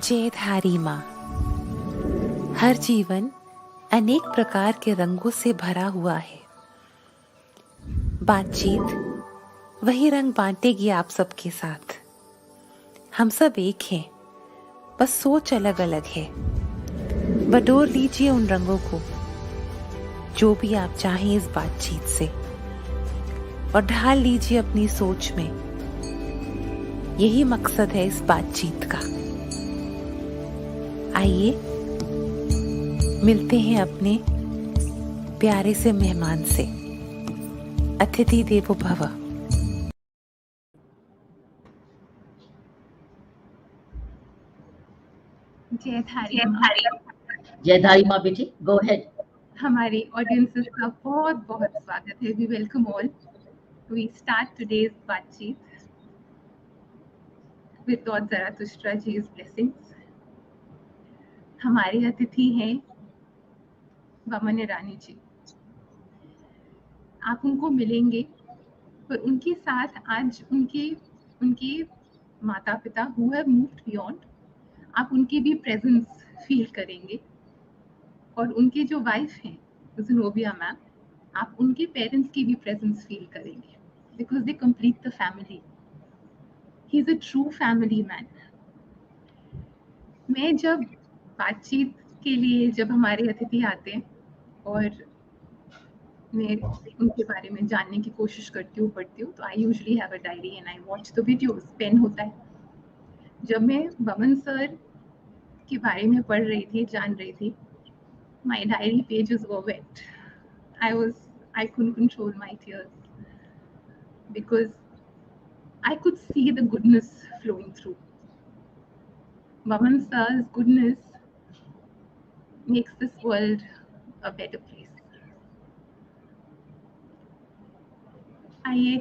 जयधारी माँ। हर जीवन अनेक प्रकार के रंगों से भरा हुआ है। बातचीत वही रंग बांटेगी आप सबके साथ। हम सब एक हैं, बस सोच अलग अलग है। बटोर लीजिए उन रंगों को, जो भी आप चाहें इस बातचीत से, और ढाल लीजिए अपनी सोच में। यही मकसद है इस बातचीत का। आइए मिलते हैं अपने प्यारे से मेहमान से। अतिथि देवो भव। जयधारी माँ बेटी, गो अहेड। हमारे ऑडियंसेस का बहुत बहुत स्वागत है। We welcome all. We start today's बातचीत विद लॉर्ड ज़राथुस्ट्रा जी's ब्लेसिंग्स। हमारे अतिथि हैं बमन ईरानी जी। आप उनको मिलेंगे, पर उनके साथ आज उनके माता पिता हु हैव मूव्ड बियॉन्ड, आप उनकी भी प्रेजेंस फील करेंगे। और उनके जो वाइफ हैं ज़नोबिया मैम, आप उनके पेरेंट्स की भी प्रेजेंस फील करेंगे, because they complete the family. He is a true family man. मैं जब बातचीत के लिए जब हमारे अतिथि आते हैं और मैं उनके बारे में जानने की कोशिश करती हूँ, पढ़ती हूँ, तो I usually have a diary and I watch the videos. Pen होता है। जब मैं बमन सर के बारे में पढ़ रही थी, जान रही थी, my diary pages were wet. I couldn't control my tears because I could see the goodness flowing through. Baman sir's goodness makes this world a better place. आइए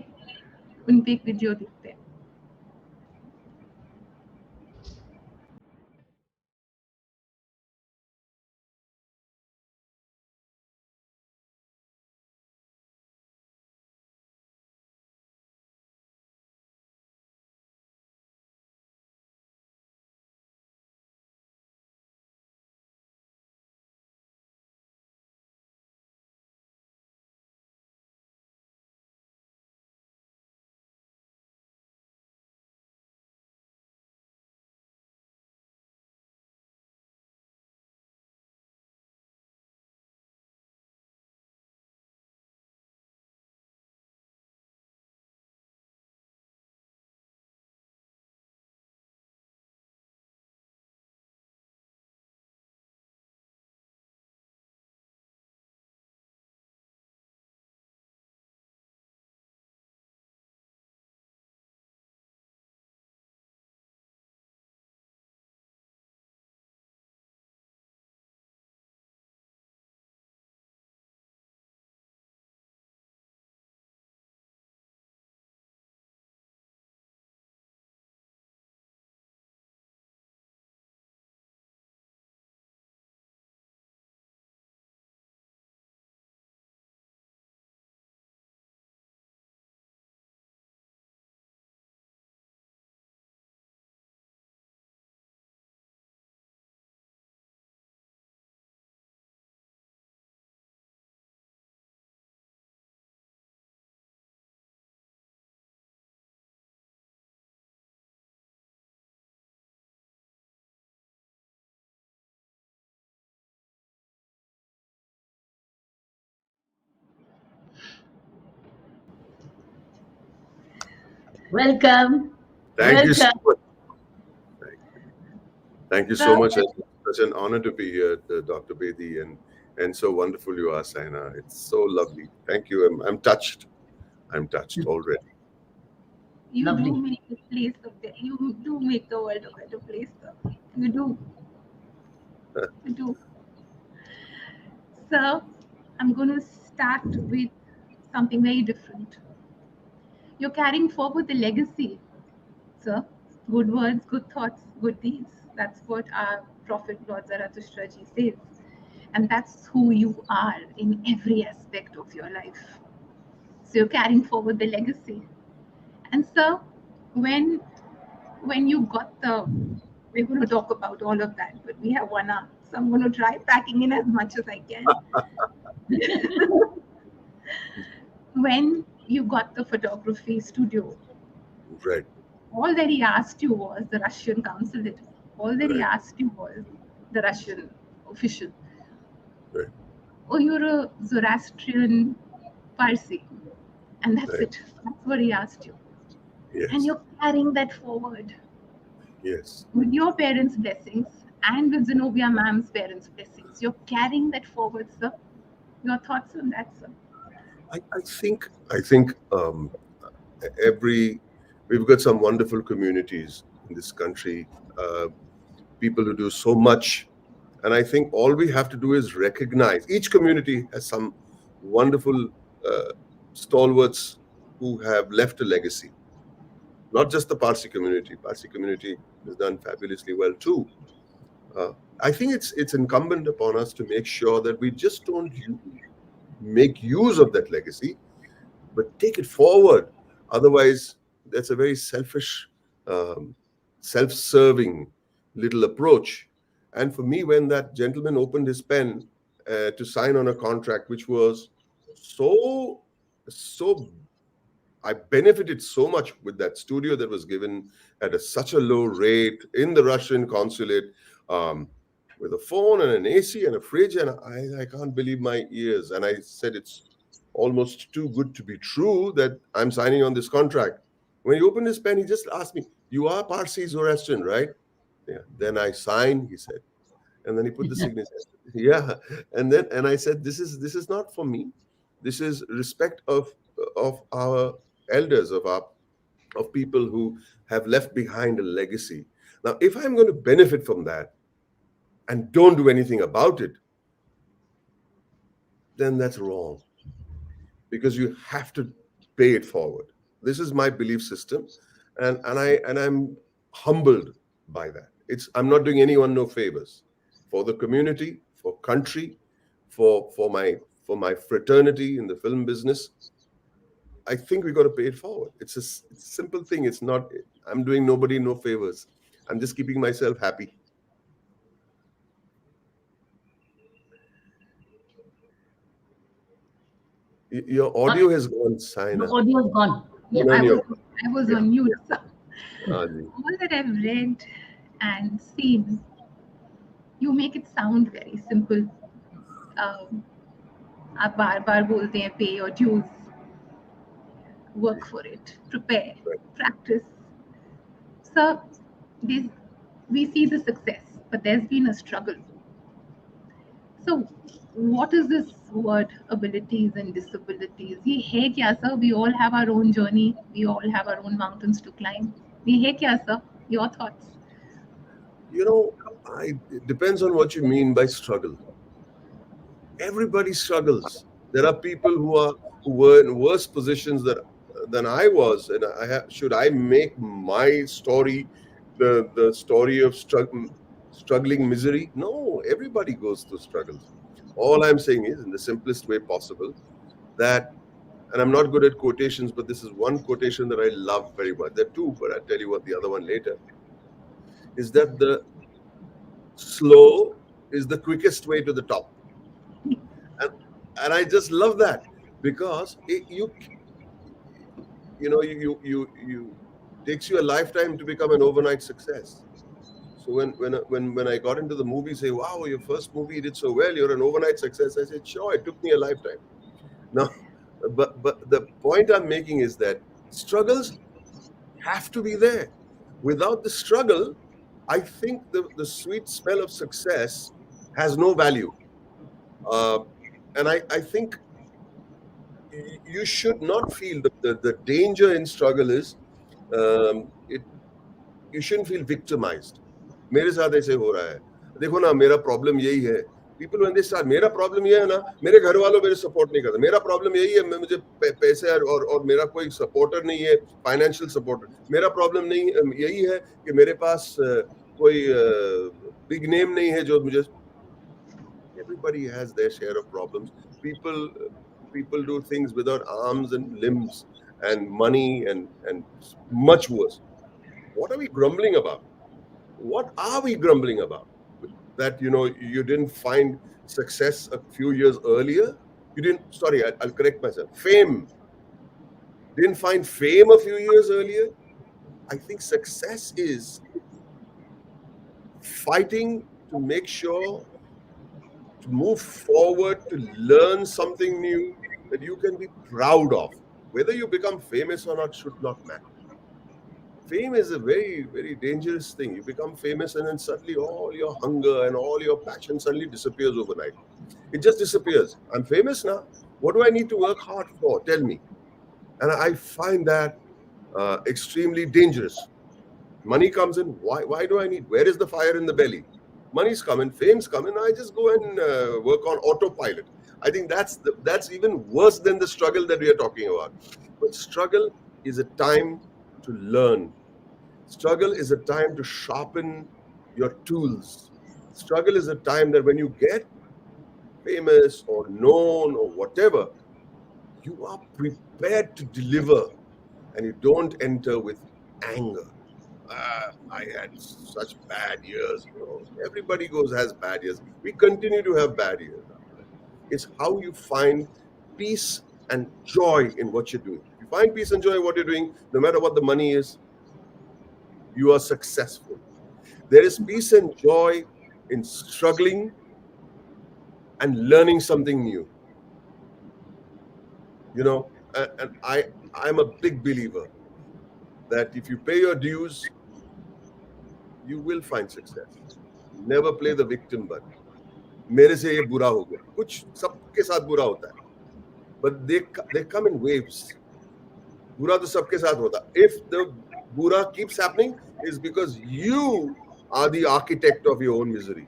उन पे एक वीडियो देखते हैं। Welcome. Thank you so much. Thank you so Sir. much. It's such an honor to be here, Dr. Bedi, And so wonderful you are, Saina. It's so lovely. Thank you. I'm touched. I'm touched already. You Lovely. do make the place you do make the world a better place, sir. You do. You do. So I'm going to start with something very different. You're carrying forward the legacy, sir. Good words, good thoughts, good deeds. That's what our prophet Lord Zarathustra ji says. And that's who you are in every aspect of your life. So you're carrying forward the legacy. And so when you got the, we're going to talk about all of that, but we have 1 hour. So I'm going to try packing in as much as I can. When you got the photography studio, Right. all that he asked you was the Russian consulate. All that he Right. asked you was the Russian official. Right. Oh, you're a Zoroastrian Parsi. And that's Right. it. That's what he asked you. And Yes. you're carrying that forward Yes. with your parents' blessings and with Zenobia ma'am's parents' blessings. You're carrying that forward, sir. Your thoughts on that, sir? I think every we've got some wonderful communities in this country, people who do so much, and I think all we have to do is recognize each community has some wonderful uh, stalwarts who have left a legacy. Not just the Parsi community. Parsi community has done fabulously well too. Uh, I think it's incumbent upon us to make sure that we just don't make use of that legacy, but take it forward. Otherwise, that's a very selfish, um, self-serving little approach. And for me, when that gentleman opened his pen to sign on a contract, which was so I benefited so much with that studio that was given at such a low rate in the Russian consulate, um, with a phone and an AC and a fridge, and I can't believe my ears. And I said, it's almost too good to be true that I'm signing on this contract. When he opened his pen, he just asked me, "You are Parsi Zoroastrian, right?" Yeah. Then I signed, he said, and then he put the signature. Yeah, and I said, "This is not for me. This is respect of our elders, of people who have left behind a legacy. Now, if I'm going to benefit from that and don't do anything about it, then that's wrong, because you have to pay it forward. This is my belief system, and I'm humbled by that. I'm not doing anyone no favors, for the community, for country, for my fraternity in the film business. I think we got to pay it forward. It's a simple thing. It's not. I'm doing nobody no favors. I'm just keeping myself happy. Your audio has gone, The Saina. audio is gone. Yeah. No, I no. was Yeah. on mute, sir. Ji. All that I've read and seen, you make it sound very simple. आप बार बार बोलते हैं pay your dues, work for it, prepare, Right. practice. So we see the success, but there's been a struggle. So what is this word abilities and disabilities? ये है क्या, sir? We all have our own journey. We all have our own mountains to climb. ये है क्या, sir? Your thoughts? It depends on what you mean by struggle. Everybody struggles. There are people who were in worse positions than I was, and should I make my story the story of struggling misery? No, everybody goes through struggles. All I'm saying is, in the simplest way possible, that, and I'm not good at quotations, but this is one quotation that I love very much. There are two, but I'll tell you what the other one later, is that the slow is the quickest way to the top. And I just love that, because you takes you a lifetime to become an overnight success. So when I got into the movie, say, "Wow, your first movie did so well, you're an overnight success," I said, "Sure, it took me a lifetime." Now, but the point I'm making is that struggles have to be there. Without the struggle, I think the sweet smell of success has no value. And I think you should not feel the danger in struggle is it you shouldn't feel victimized. मेरे साथ ऐसे हो रहा है, देखो ना मेरा problem यही है. People when they start, मेरा प्रॉब्लम ये है ना, मेरे घर वालों मेरे सपोर्ट नहीं करते, मेरा प्रॉब्लम यही है, मुझे पैसे और मेरा कोई सपोर्टर नहीं है, फाइनेंशियल सपोर्टर. मेरा प्रॉब्लम नहीं यही है कि मेरे पास कोई बिग नेम नहीं है जो मुझे. Everybody has their share of problems. People do things without arms and limbs and money and much worse. What are we grumbling about? What are we grumbling about? That you didn't find success a few years earlier. You didn't. Sorry, I'll correct myself. Fame. Didn't find fame a few years earlier. I think success is fighting to make sure to move forward, to learn something new that you can be proud of. Whether you become famous or not should not matter. Fame is a very, very dangerous thing. You become famous and then suddenly all your hunger and all your passion suddenly disappears overnight. It just disappears. I'm famous now. What do I need to work hard for? Tell me. And I find that extremely dangerous. Money comes in. Why do I need? Where is the fire in the belly? Money's coming, fame's coming. I just go and work on autopilot. I think that's even worse than the struggle that we are talking about. But struggle is a time to learn. Struggle is a time to sharpen your tools. Struggle is a time that when you get famous or known or whatever, you are prepared to deliver and you don't enter with anger. I had such bad years. Everybody has bad years. We continue to have bad years. It's how you find peace and joy in what you're doing. If you find peace and joy in what you're doing, no matter what the money is, you are successful. There is peace and joy in struggling and learning something new. And I'm a big believer that if you pay your dues, you will find success. Never play the victim but. मेरे से ये बुरा हो गया, कुछ सबके साथ बुरा होता है, but they come in waves. बुरा तो सबके साथ होता. If the बुरा keeps happening, is because you are the architect of your own misery.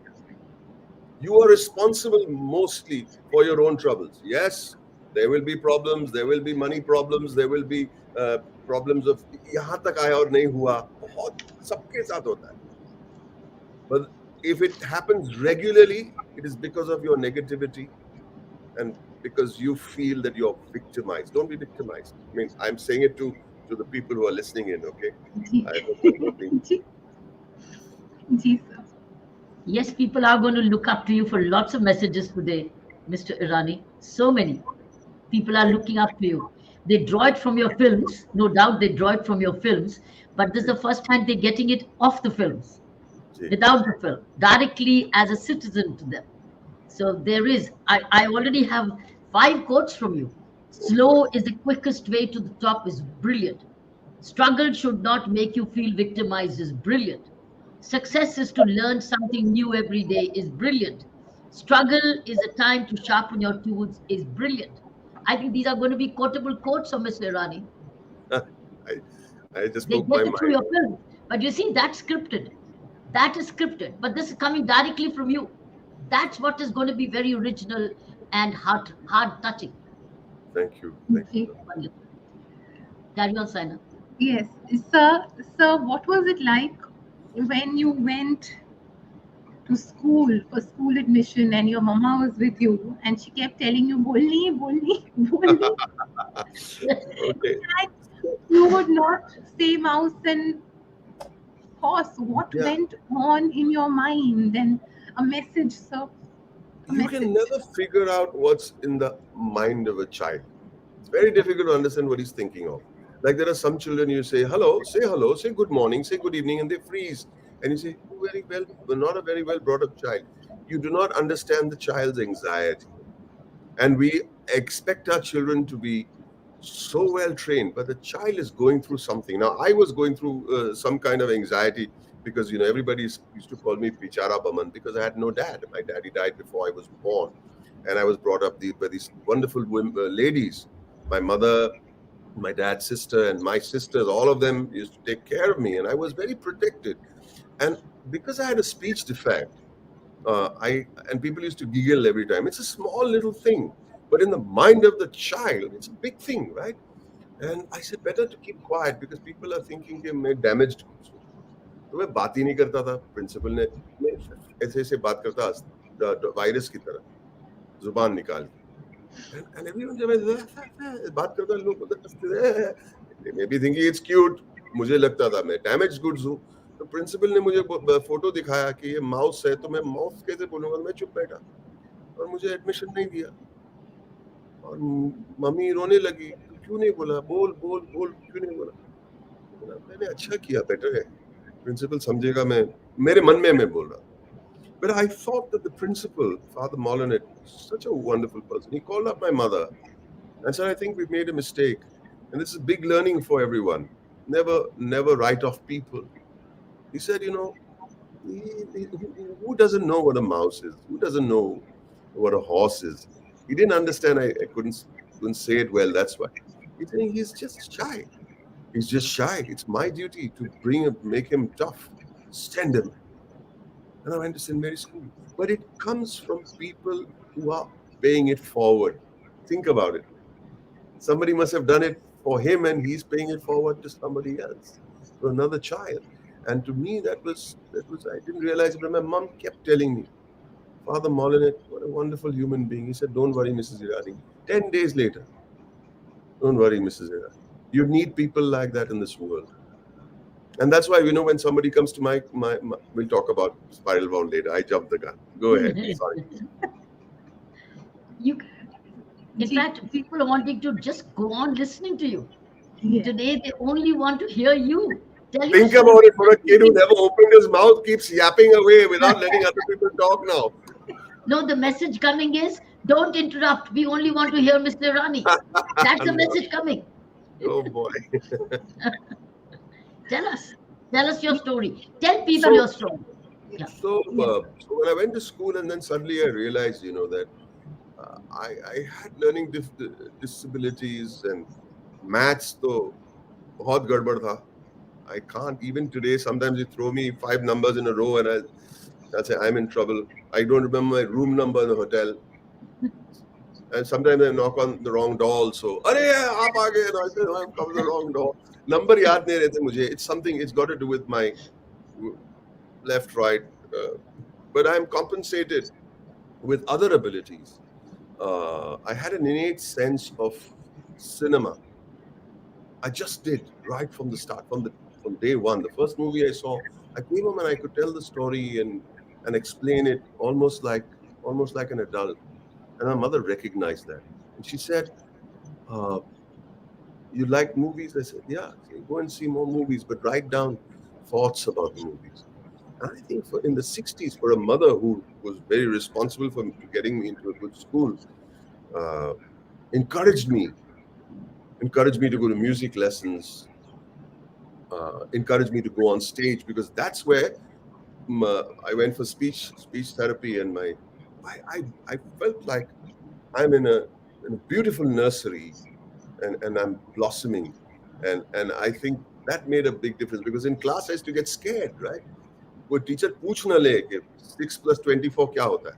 You are responsible mostly for your own troubles. Yes, there will be problems, there will be money problems, there will be problems of यहाँ तक आया और नहीं हुआ, बहुत सबके साथ होता है. But if it happens regularly, it is because of your negativity and because you feel that you're victimized. Don't be victimized. I mean, I'm saying it to the people who are listening in, okay? I hope I'm not being... sir. Yes, people are going to look up to you for lots of messages today, Mr. Irani. So many people are looking up to you. They draw it from your films. No doubt they draw it from your films. But this is the first time they're getting it off the films. Without the film, directly as a citizen to them. So there is, I already have 5 quotes from you. Slow is the quickest way to the top is brilliant. Struggle should not make you feel victimized is brilliant. Success is to learn something new every day is brilliant. Struggle is a time to sharpen your tools is brilliant. I think these are going to be quotable quotes of Mr. Irani. I just they spoke get my it mind. through your film. But you see, that's scripted. That is scripted, but this is coming directly from you. That's what is going to be very original and hard touching. Thank you. Thank you. Carry on, Saina. Yes, sir. What was it like when you went to school for school admission and your mama was with you and she kept telling you, "Bolni, bolni, bolni." Okay. You would not say mouse and horse. What went on in your mind? And a message, sir. You can never figure out what's in the mind of a child. It's very difficult to understand what he's thinking of. Like there are some children, you say hello, say good morning, say good evening, and they freeze. And you say, very well, but not a very well brought up child. You do not understand the child's anxiety. And we expect our children to be so well trained, but the child is going through something. Now, I was going through some kind of anxiety because, everybody used to call me Bichara Boman because I had no dad. My daddy died before I was born. and I was brought up by these wonderful women, ladies. My mother, my dad's sister, and my sisters, all of them used to take care of me, and I was very protected. And because I had a speech defect, I and people used to giggle every time. It's a small little thing, but in the mind of the child, it's a big thing, right? And I said, better to keep quiet because people are thinking कि मैं damaged हूँ. तो मैं बात ही नहीं करता था. Principal ने मैं ऐसे ऐसे बात करता वायरस की तरह जुबान निकाल के. And everyone जब मैं बात करता लोग मतलब हंसते थे. They may be thinking it's cute. मुझे लगता था मैं damaged goods हूँ. तो प्रिंसिपल ने मुझे फोटो दिखाया कि ये माउस है, तो मैं माउस कैसे बोलूंगा. मैं चुप बैठा और मुझे एडमिशन नहीं दिया. और मम्मी रोने लगी, तू क्यों नहीं बोला, बोल बोल बोल, क्यों नहीं बोला. मैंने अच्छा किया, बेटर है, प्रिंसिपल समझेगा. मैं मेरे मन में मैं बोल रहा. But I thought that the principal, Father Molinet, such a wonderful person. He called up my mother and said, I think we've made a mistake. And this is big learning for everyone. Never write off people. He said, who doesn't know what a mouse is? Who doesn't know what a horse is? He didn't understand. I couldn't say it well. That's why. He's saying he's just shy. He's just shy. It's my duty to make him tough. Send him. And I went to St. Mary's School. But it comes from people who are paying it forward. Think about it. Somebody must have done it for him and he's paying it forward to somebody else, to another child. And to me, that was I didn't realize it, but my mom kept telling me, Father Molinet, what a wonderful human being. He said, don't worry, Mrs. Irani. 10 days later, don't worry, Mrs. Irani. You need people like that in this world. And that's why, when somebody comes to my we'll talk about Spiral Bound later. I jumped the gun. Go ahead. Sorry. In fact, people are wanting to just go on listening to you. Yeah. Today, they only want to hear you. Think about it, for a kid who never opened his mouth, keeps yapping away without letting other people talk now. No, the message coming is, don't interrupt. We only want to hear Mr. Irani. That's the message coming. Oh boy. Tell us your story. Tell people your story. Yeah. So when I went to school, and then suddenly I realized, that I had learning disabilities, and maths to bahut gadbad tha. I can't, even today, sometimes you throw me 5 numbers in a row and I'll say, I'm in trouble. I don't remember my room number in the hotel. And sometimes I knock on the wrong door also. Arey, aap aa gaye. And I say, I'm coming the wrong door. Number yaad nahi rehte mujhe. It's something, it's got to do with my left, right. But I'm compensated with other abilities. I had an innate sense of cinema. I just did, right from the start, from day one. The first movie I saw, I came home and I could tell the story and explain it almost like an adult. And my mother recognized that. And she said, you like movies? I said, yeah. So go and see more movies, but write down thoughts about the movies. And I think in the 60s, for a mother who was very responsible for getting me into a good school, encouraged me to go to music lessons, encouraged me to go on stage, because that's where I went for speech therapy, and I felt like I'm in a beautiful nursery, and I'm blossoming, and I think that made a big difference, because in class I used to get scared, right? कोई teacher पूछ ना ले कि 6 + 24 क्या होता है.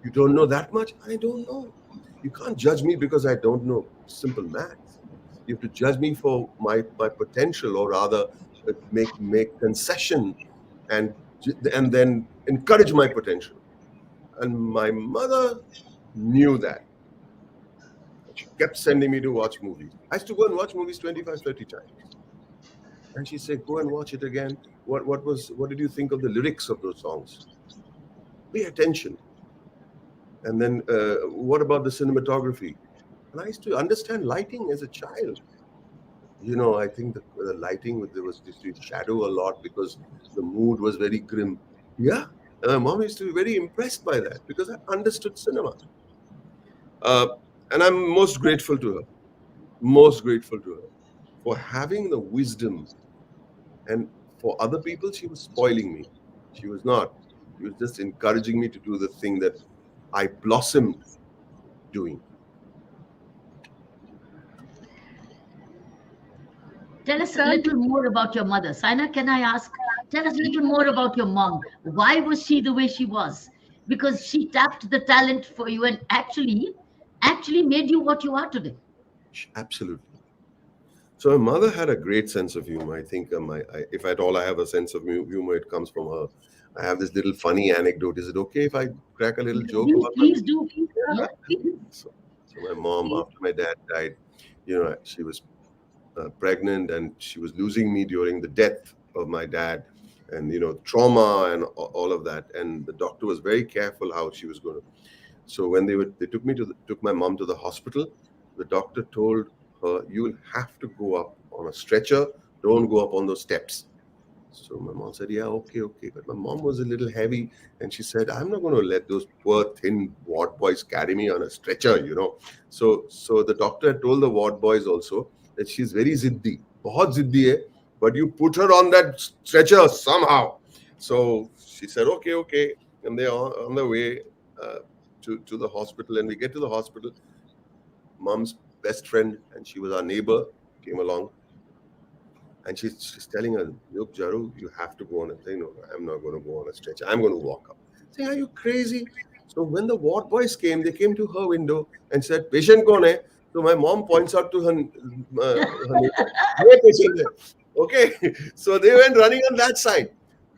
You don't know that much? I don't know. You can't judge me because I don't know simple maths. You have to judge me for my potential, or rather make concession and then encourage my potential. And my mother knew that. She kept sending me to watch movies. I used to go and watch movies 25, 30 times. And she said, go and watch it again. What did you think of the lyrics of those songs? Pay attention. And then what about the cinematography? And I used to understand lighting as a child. I think the lighting, there was this shadow a lot because the mood was very grim. Yeah. And my mom used to be very impressed by that because I understood cinema. And I'm most grateful to her for having the wisdom. And for other people, she was spoiling me. She was not. She was just encouraging me to do the thing that I blossomed doing. Tell us a Sir, little more about your mother. Saina, can I ask? Tell us a little more about your mom. Why was she the way she was? Because she tapped the talent for you and actually made you what you are today. Absolutely. So my mother had a great sense of humor. I think if at all I have a sense of humor, it comes from her. I have this little funny anecdote. Is it okay if I crack a little joke Please, about my please do. Yeah. so, so my mom, after my dad died, she was pregnant and she was losing me during the death of my dad, and trauma and all of that. And the doctor was very careful how she was going to. So when they took my mom to the hospital, the doctor told her, "You will have to go up on a stretcher. Don't go up on those steps." So my mom said, "Yeah, okay, okay." But my mom was a little heavy, and she said, "I'm not going to let those poor thin ward boys carry me on a stretcher." So the doctor had told the ward boys also that she's very ziddi, बहुत ziddi hai, but you put her on that stretcher somehow. So she said, "Okay, okay," and they are on the way uh, to the hospital, and we get to the hospital. Mom's best friend, and she was our neighbor, came along. And she's telling her, "Look, Jaru, you have to go on." And say, "No, I'm not going to go on a stretcher. I'm going to walk up." Say, "Are you crazy?" So when the ward boys came, they came to her window and said, "Patient kaun hai?" So my mom points out to her neighbor, "Ye patient hai." Okay. So they went running on that side.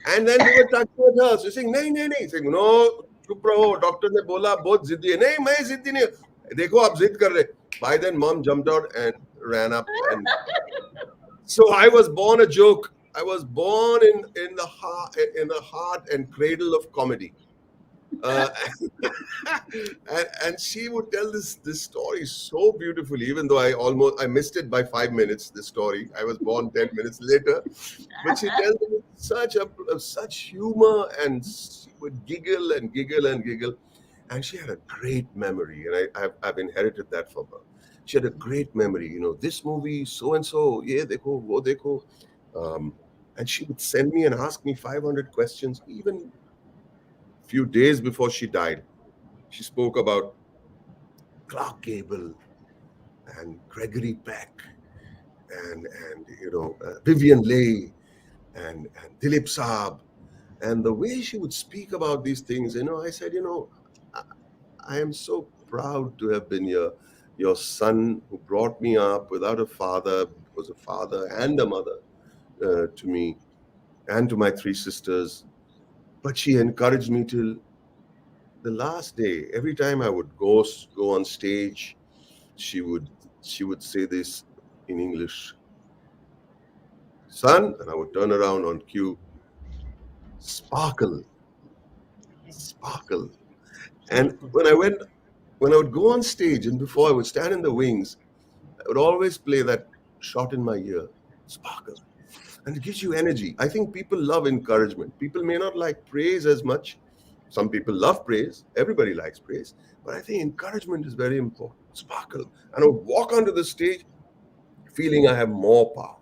And then they were touching with her. So saying, "Nahi, nahi, nahi." Saying, "No, chup raho. Doctor ne bola, bahut ziddi hai." "Nahi, main ziddi nahi hu." "Dekho, aap zidd kar rahe." By then, mom jumped out and ran up, and so I was born a joke. I was born in the heart and cradle of comedy. Uh, and she would tell this story so beautifully, even though I missed it by 5 minutes. This story, I was born 10 minutes later, but she tells it with such humor, and she would giggle and giggle and giggle. And she had a great memory, and I've inherited that from her. She had a great memory. This movie, so and so, yeah, dekho, wo dekho. Um, and she would send me and ask me 500 questions. Even few days before she died, she spoke about Clark Gable and Gregory Peck and Vivian Leigh and Dilip Saab. And the way she would speak about these things, I said, I, I am so proud to have been your son who brought me up without a father, was a father and a mother to me and to my three sisters. But she encouraged me till the last day. Every time I would go on stage, she would she would say this in English, "Son," and I would turn around on cue, "Sparkle, sparkle." And Beautiful. when I would go on stage and before I would stand in the wings, I would always play that shot in my ear, "Sparkle." And it gives you energy. I think people love encouragement. People may not like praise as much. Some people love praise. Everybody likes praise. But I think encouragement is very important. Sparkle. And I would walk onto the stage feeling I have more power.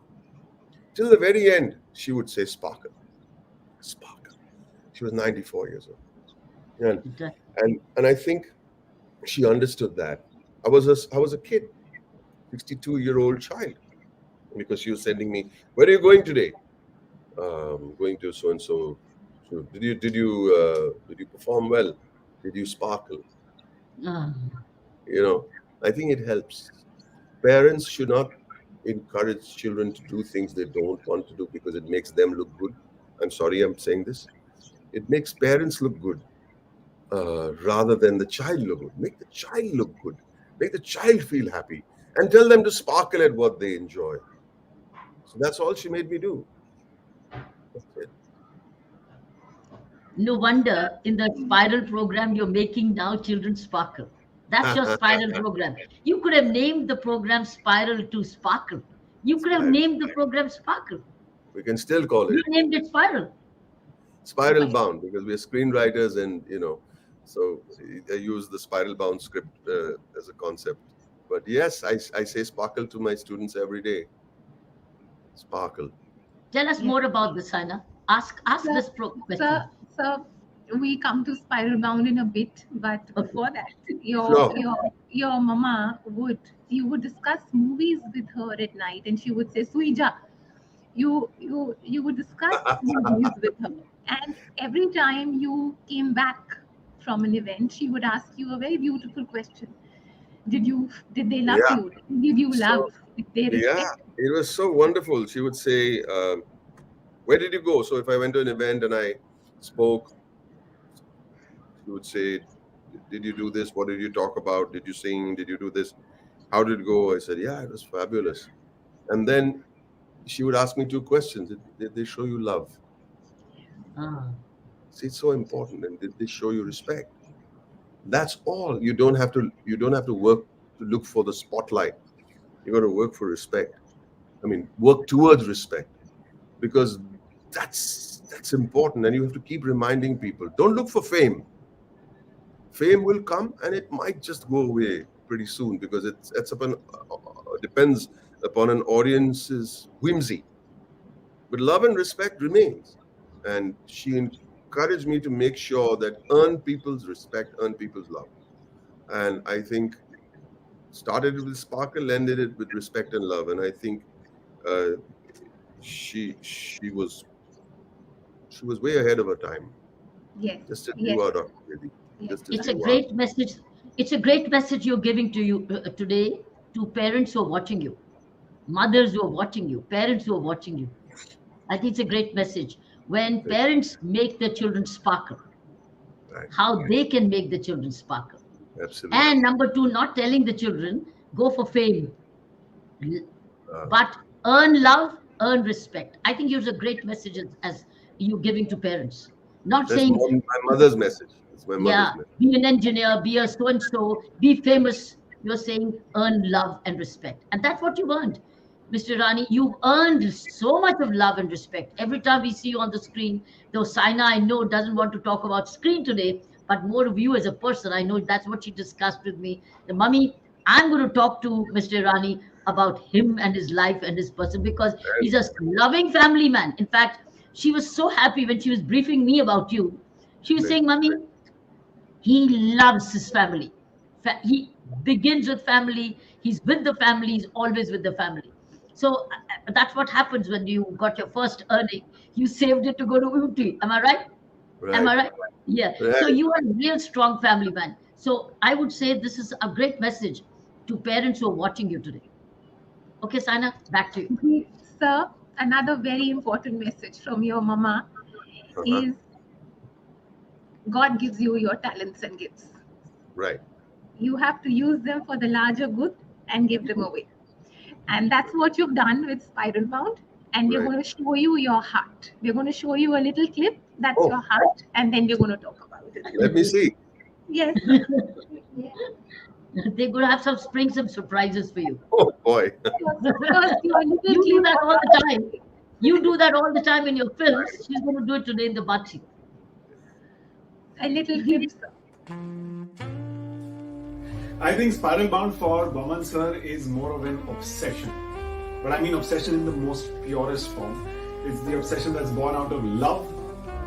Till the very end, she would say, "Sparkle, sparkle." She was 94 years old. And, Fantastic. and I think she understood that. I was a kid, 62-year-old child, because she was sending me, "Where are you going today?" "Going to so and so." "So did you perform well? Did you sparkle?" Ah, You know, I think it helps. Parents should not encourage children to do things they don't want to do because it makes them look good. I'm sorry, I'm saying this. It makes parents look good rather than the child look good. Make the child look good. Make the child feel happy, and tell them to sparkle at what they enjoy. So that's all she made me do. That's it. no wonder in the spiral program you're making now children sparkle. That's your spiral program. You could have named the program Spiral to Sparkle. You could have Spiral. named the program Sparkle. We can still call You it named it Spiral. spiral bound because we're screenwriters, and so I use the spiral bound script as a concept. But yes, I say sparkle to my students every day. Sparkle. Tell us yes. more about this, Saina. Ask Sir, this question. sir, sir, we come to Spiral Bound in a bit, but Okay. before that, Sure. your mama you would discuss movies with her at night, and she would say, "Suija," you would discuss movies with her, and every time you came back from an event, she would ask you a very beautiful question: did they love Yeah. you? Did you love? So, Did they yeah, respect? it was so wonderful. She would say, where did you go? So if I went to an event and I spoke, she would say, did you do this? What did you talk about? Did you sing? Did you do this? How did it go? I said, yeah, it was fabulous. And then she would ask me two questions. Did they show you love? Ah, See, it's so important. And did they show you respect? That's all. You don't have to work to look for the spotlight. You got to work for respect. I mean, work towards respect, because that's important, and you have to keep reminding people. Don't look for fame. Fame will come and it might just go away pretty soon, because depends upon an audience's whimsy. But love and respect remains. And she encouraged me to make sure that earn people's respect, earn people's love. And I think started it with sparkle, ended it with respect and love. And I think uh, she was way ahead of her time. Yes, Just a yes, dua, Dr. Reddy. yes. Just a it's a dua. great message. It's a great message you're giving to you today, to parents who are watching you, mothers who are watching you, parents who are watching you. I think it's a great message. When parents make their children sparkle, Right. how they can make the children sparkle. Absolutely. And number two, not telling the children, go for fame, Uh, but earn love, earn respect. I think you're a great message as you giving to parents. Not that's saying, my mother's message. That's my yeah, mother's message. be an engineer, be a so and so, be famous. You're saying earn love and respect. And that's what you've earned. Mr. Rani, you've earned so much of love and respect. Every time we see you on the screen, though Saina, I know, doesn't want to talk about screen today, but more of you as a person. I know that's what she discussed with me. The mummy, I'm going to talk to Mr. Rani about him and his life and his person, because he's a loving family man. In fact, she was so happy when she was briefing me about you. She was Great. saying, Mummy, he loves his family. He begins with family. He's with the family. He's always with the family. So that's what happens when you got your first earning. You saved it to go to UT. Am I right? Am Right. I right? Yeah. So Right. you are a real strong family man. So I would say this is a great message to parents who are watching you today. Okay, Sana, back to you. Sir, another very important message from your mama Uh-huh. is God gives you your talents and gifts. Right. You have to use them for the larger good and give them away. And that's what you've done with Spiral Bound. And we're Right. going to show you your heart. We're going to show you a little clip. That's Oh, your heart. And then we're going to talk about it. let me see. Yes, sir. They're going to have some surprises for you. Oh boy. First, your little You do clip that of all the time. You do that all the time in your films. She's going to do it today in the Baatcheet. a little clip, sir. I think Spiral Bound for Boman sir is more of an obsession. But I mean obsession in the most purest form. It's the obsession that's born out of love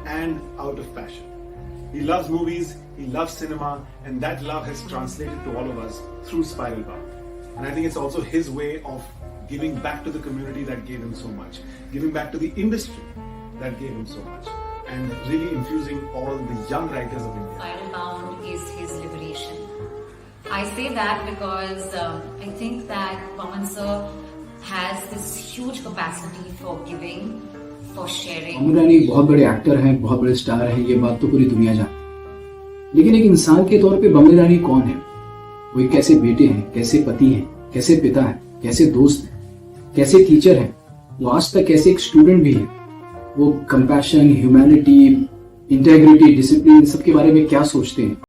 and out of passion. He loves movies, he loves cinema, and that love has translated to all of us through Spiral Bound. And I think it's also his way of giving back to the community that gave him so much, giving back to the industry that gave him so much, and really infusing all the young writers of India. Spiral Bound is his liberation. I say that because I think that Boman sir has this huge capacity for giving, for sharing. Boman Irani एक बहुत बड़े actor हैं, बहुत बड़े star हैं, ये बात तो पूरी दुनिया जानती है। लेकिन एक इंसान के तौर पे बॉमन ईरानी कौन है? वो एक कैसे बेटे हैं, कैसे पति हैं, कैसे पिता हैं, कैसे दोस्त हैं, कैसे टीचर हैं, वो आज तक कैसे एक स्टूडेंट भी है। वो कंपैशन, ह्यूमैनिटी, इंटेग्रिटी, डिसिप्लिन, सबके बारे में क्या सोचते हैं?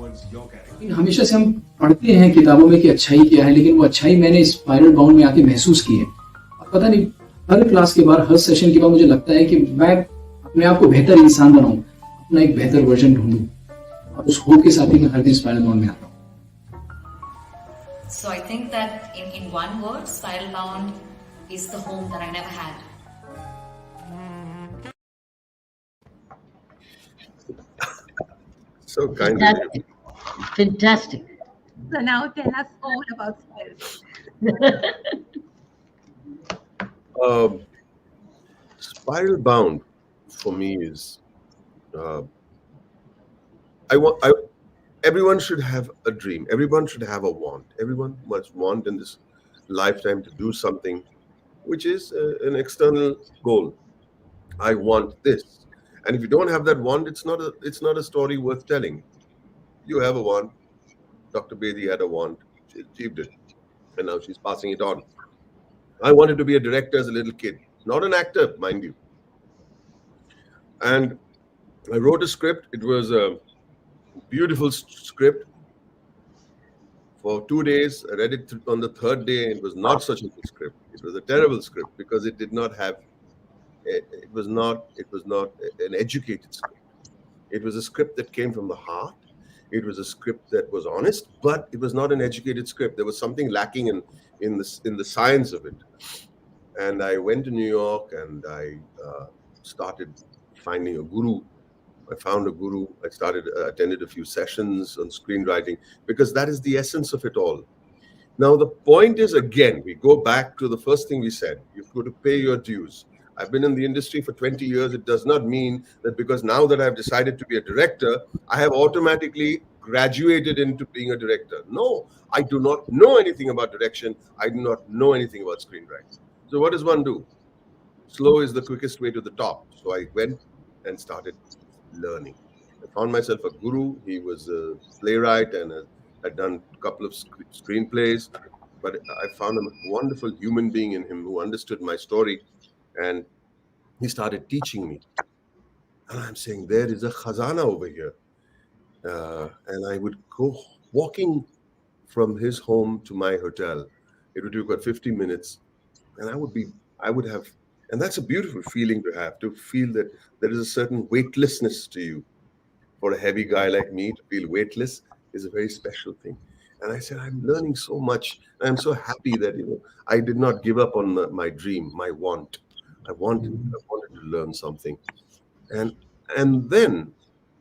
towards your character? लेकिन हमेशा से हम पढ़ते हैं किताबों में कि अच्छाई क्या है, लेकिन वो अच्छाई मैंने स्पाइरल बाउंड में आके महसूस की है। और पता नहीं, हर क्लास के बाद, हर सेशन के बाद मुझे लगता है कि मैं अपने आप को बेहतर इंसान बनाऊं, अपना एक बेहतर वर्जन ढूंढूं, और उस होप के साथ ही मैं हर दिन स्पाइरल बाउंड में आता हूँ। So I think that in one word, Spiral Bound is the home that I never had. So kind of you. Fantastic. So now tell us all about Spiral. Spiral bound for me is everyone should have a dream. Everyone should have a want. Everyone must want in this lifetime to do something which is an external goal. I want this. And if you don't have that want, it's not a story worth telling. You have a want. Dr. Bedi had a want. She achieved it. And now she's passing it on. I wanted to be a director as a little kid. Not an actor, mind you. And I wrote a script. It was a beautiful script. For 2 days, I read it on the third day. It was not such a good script. It was a terrible script because it did not have. It was not an educated script. It was a script that came from the heart. It was a script that was honest, but it was not an educated script. There was something lacking in the science of it. And I went to New York and I started finding a guru. I found a guru. I attended a few sessions on screenwriting because that is the essence of it all. Now, the point is, again, we go back to the first thing we said. You've got to pay your dues. I've been in the industry for 20 years. It does not mean that because now that I've decided to be a director, I have automatically graduated into being a director. No, I do not know anything about direction. I do not know anything about screenwriting. So what does one do? Slow is the quickest way to the top. So I went and started learning. I found myself a guru. He was a playwright and had done a couple of screenplays. But I found a wonderful human being in him who understood my story. And he started teaching me. And I'm saying, there is a khazana over here. And I would go walking from his home to my hotel. It would take about 50 minutes. And I would have, and that's a beautiful feeling to feel that there is a certain weightlessness to you. For a heavy guy like me to feel weightless is a very special thing. And I said, I'm learning so much. I'm so happy that, I did not give up on my dream, my want. I wanted to learn something. And then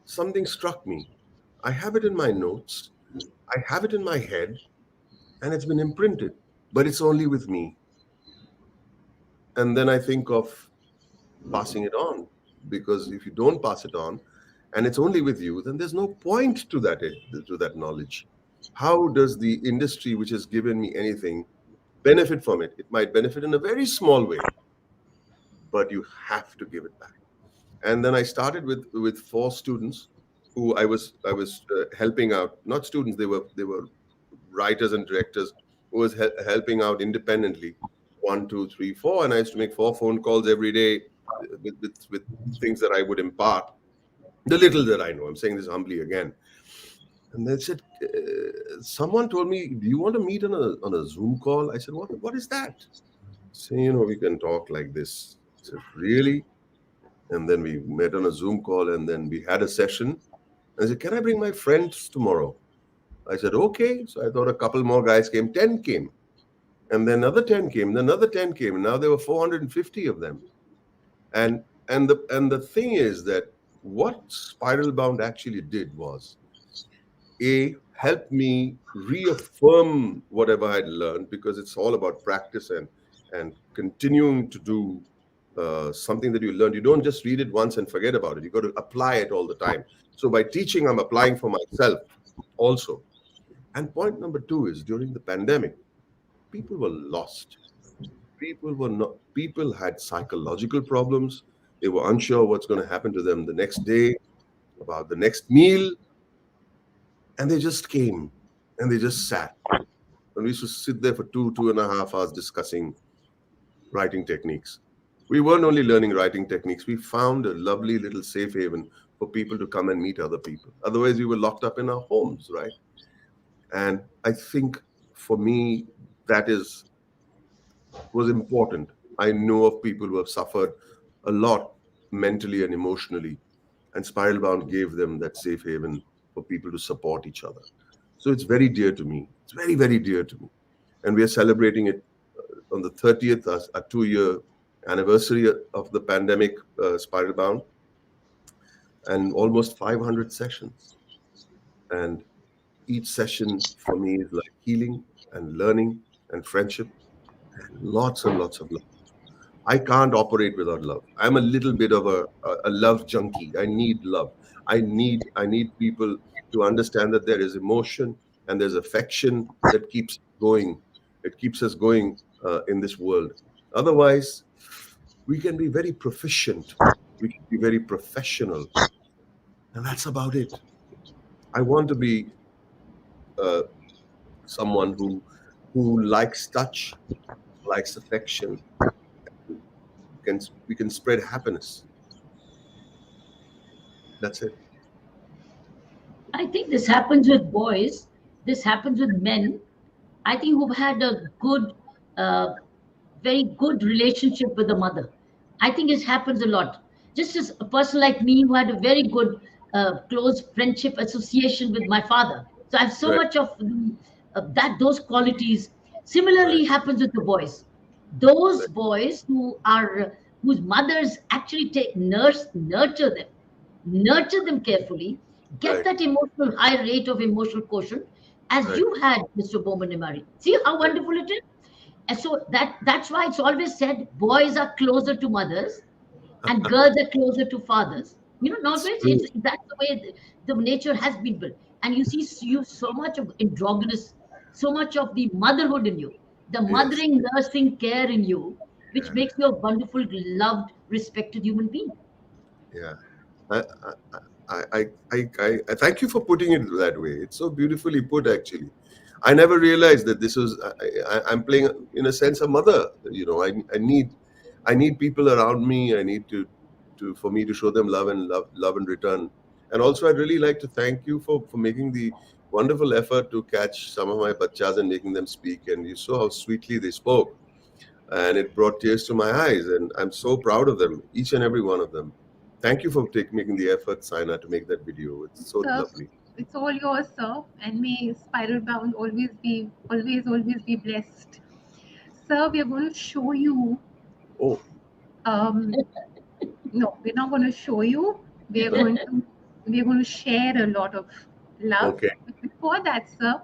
something struck me. I have it in my notes. I have it in my head, and it's been imprinted, but it's only with me. And then I think of passing it on, because if you don't pass it on and it's only with you, then there's no point to that knowledge. How does the industry which has given me anything benefit from it? It might benefit in a very small way, but you have to give it back. And then I started with 4 students who I was helping out. Not students, they were writers and directors who was helping out independently. 1, 2, 3, 4, and I used to make 4 phone calls every day with things that I would impart, the little that I know. I'm saying this humbly again. And they said, someone told me, do you want to meet on a Zoom call? I said, what is that? So, we can talk like this. I said, really? And then we met on a Zoom call, and then we had a session. And I said, can I bring my friends tomorrow? I said, okay. So I thought a couple more guys came, 10 came. And then another 10 came, then another 10 came. And now there were 450 of them. And the thing is that what Spiral Bound actually did was, help me reaffirm whatever I'd learned, because it's all about practice and continuing to do something that you learned. You don't just read it once and forget about it. You got to apply it all the time. So by teaching, I'm applying for myself also. And point number 2 is, during the pandemic, people were lost. People had psychological problems. They were unsure what's going to happen to them the next day, about the next meal. And they just came and they just sat. And we used to sit there for 2.5 hours discussing writing techniques. We weren't only learning writing techniques. We found a lovely little safe haven for people to come and meet other people. Otherwise, we were locked up in our homes, right? And I think for me, that was important. I know of people who have suffered a lot mentally and emotionally, and Spiral Bound gave them that safe haven for people to support each other. So it's very dear to me. It's very, very dear to me. And we are celebrating it on the 30th, a 2-year anniversary of the pandemic, Spiral Bound, and almost 500 sessions. And each session for me is like healing and learning and friendship and lots of love. I can't operate without love. I'm a little bit of a love junkie. I need love. I need people to understand that there is emotion and there's affection that keeps going. It keeps us going in this world. Otherwise, we can be very proficient. We can be very professional, and that's about it. I want to be someone who likes touch, likes affection. We can spread happiness. That's it. I think this happens with boys. This happens with men. I think who've had a good, very good relationship with the mother. I think it happens a lot. Just as a person like me who had a very good, close friendship association with my father. So I have so Right. much of those qualities. Similarly, happens with the boys. Those boys whose mothers actually nurture them carefully, get Right. that emotional high rate of emotional quotient as Right. you had, Mr. Boman Irani. See how wonderful it is? And so that's why it's always said boys are closer to mothers and girls are closer to fathers. Not It's always, true. that's the way the nature has been built. And you see you so much of androgynous, so much of the motherhood in you, the Yes. mothering, nursing care in you, which Yeah. makes you a wonderful, loved, respected human being. Yeah. I, I thank you for putting it that way. It's so beautifully put, actually. I never realized that this was. I'm playing, in a sense, a mother. I need people around me. I need for me to show them love and love in return. And also, I'd really like to thank you for making the wonderful effort to catch some of my bachas and making them speak. And you saw how sweetly they spoke, and it brought tears to my eyes. And I'm so proud of them, each and every one of them. Thank you for making the effort, Saina, to make that video. It's so Sir, lovely. it's all yours, sir, and may Spiral Bound always be blessed. Sir, we are going to show you. Oh, Um, no, we're not going to show you. We're going to share a lot of love. okay. But before that, sir,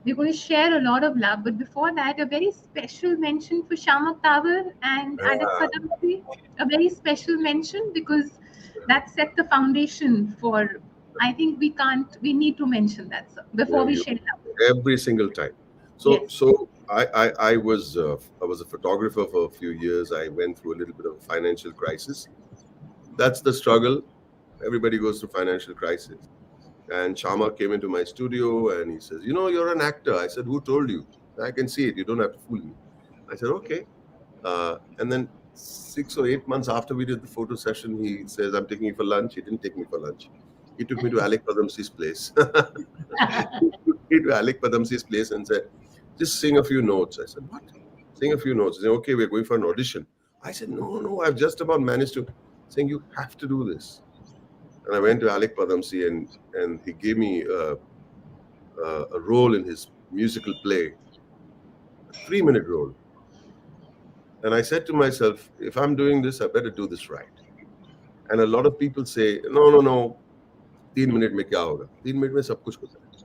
we're going to share a lot of love. But before that, a very special mention for Shamak Tawar and Alex Ah, Kadamsi. A very special mention because that set the foundation for. I think we need to mention that, sir, before yeah, we share love. every single time. So, Yes. I was a photographer for a few years. I went through a little bit of a financial crisis. That's the struggle. Everybody goes through financial crisis. And Shama came into my studio and he says, "You're an actor." I said, "Who told you? I can see it. You don't have to fool me." I said, "Okay." And then 6 or 8 months after we did the photo session, he says, "I'm taking you for lunch." He didn't take me for lunch. He took me to Alec Padamsi's place. He took me to Alec Padamsi's place and said, "Just sing a few notes." I said, "What? Sing a few notes." He said, "Okay, we're going for an audition." I said, "No, no, I've just about managed to." Saying, "You have to do this." And I went to Alec Padamsi and he gave me a role in his musical play, a 3-minute role. And I said to myself, if I'm doing this, I better do this right. And a lot of people say, no, no, no, 3 minutes mein kya hoga? 3 minutes mein sab kuch hota hai.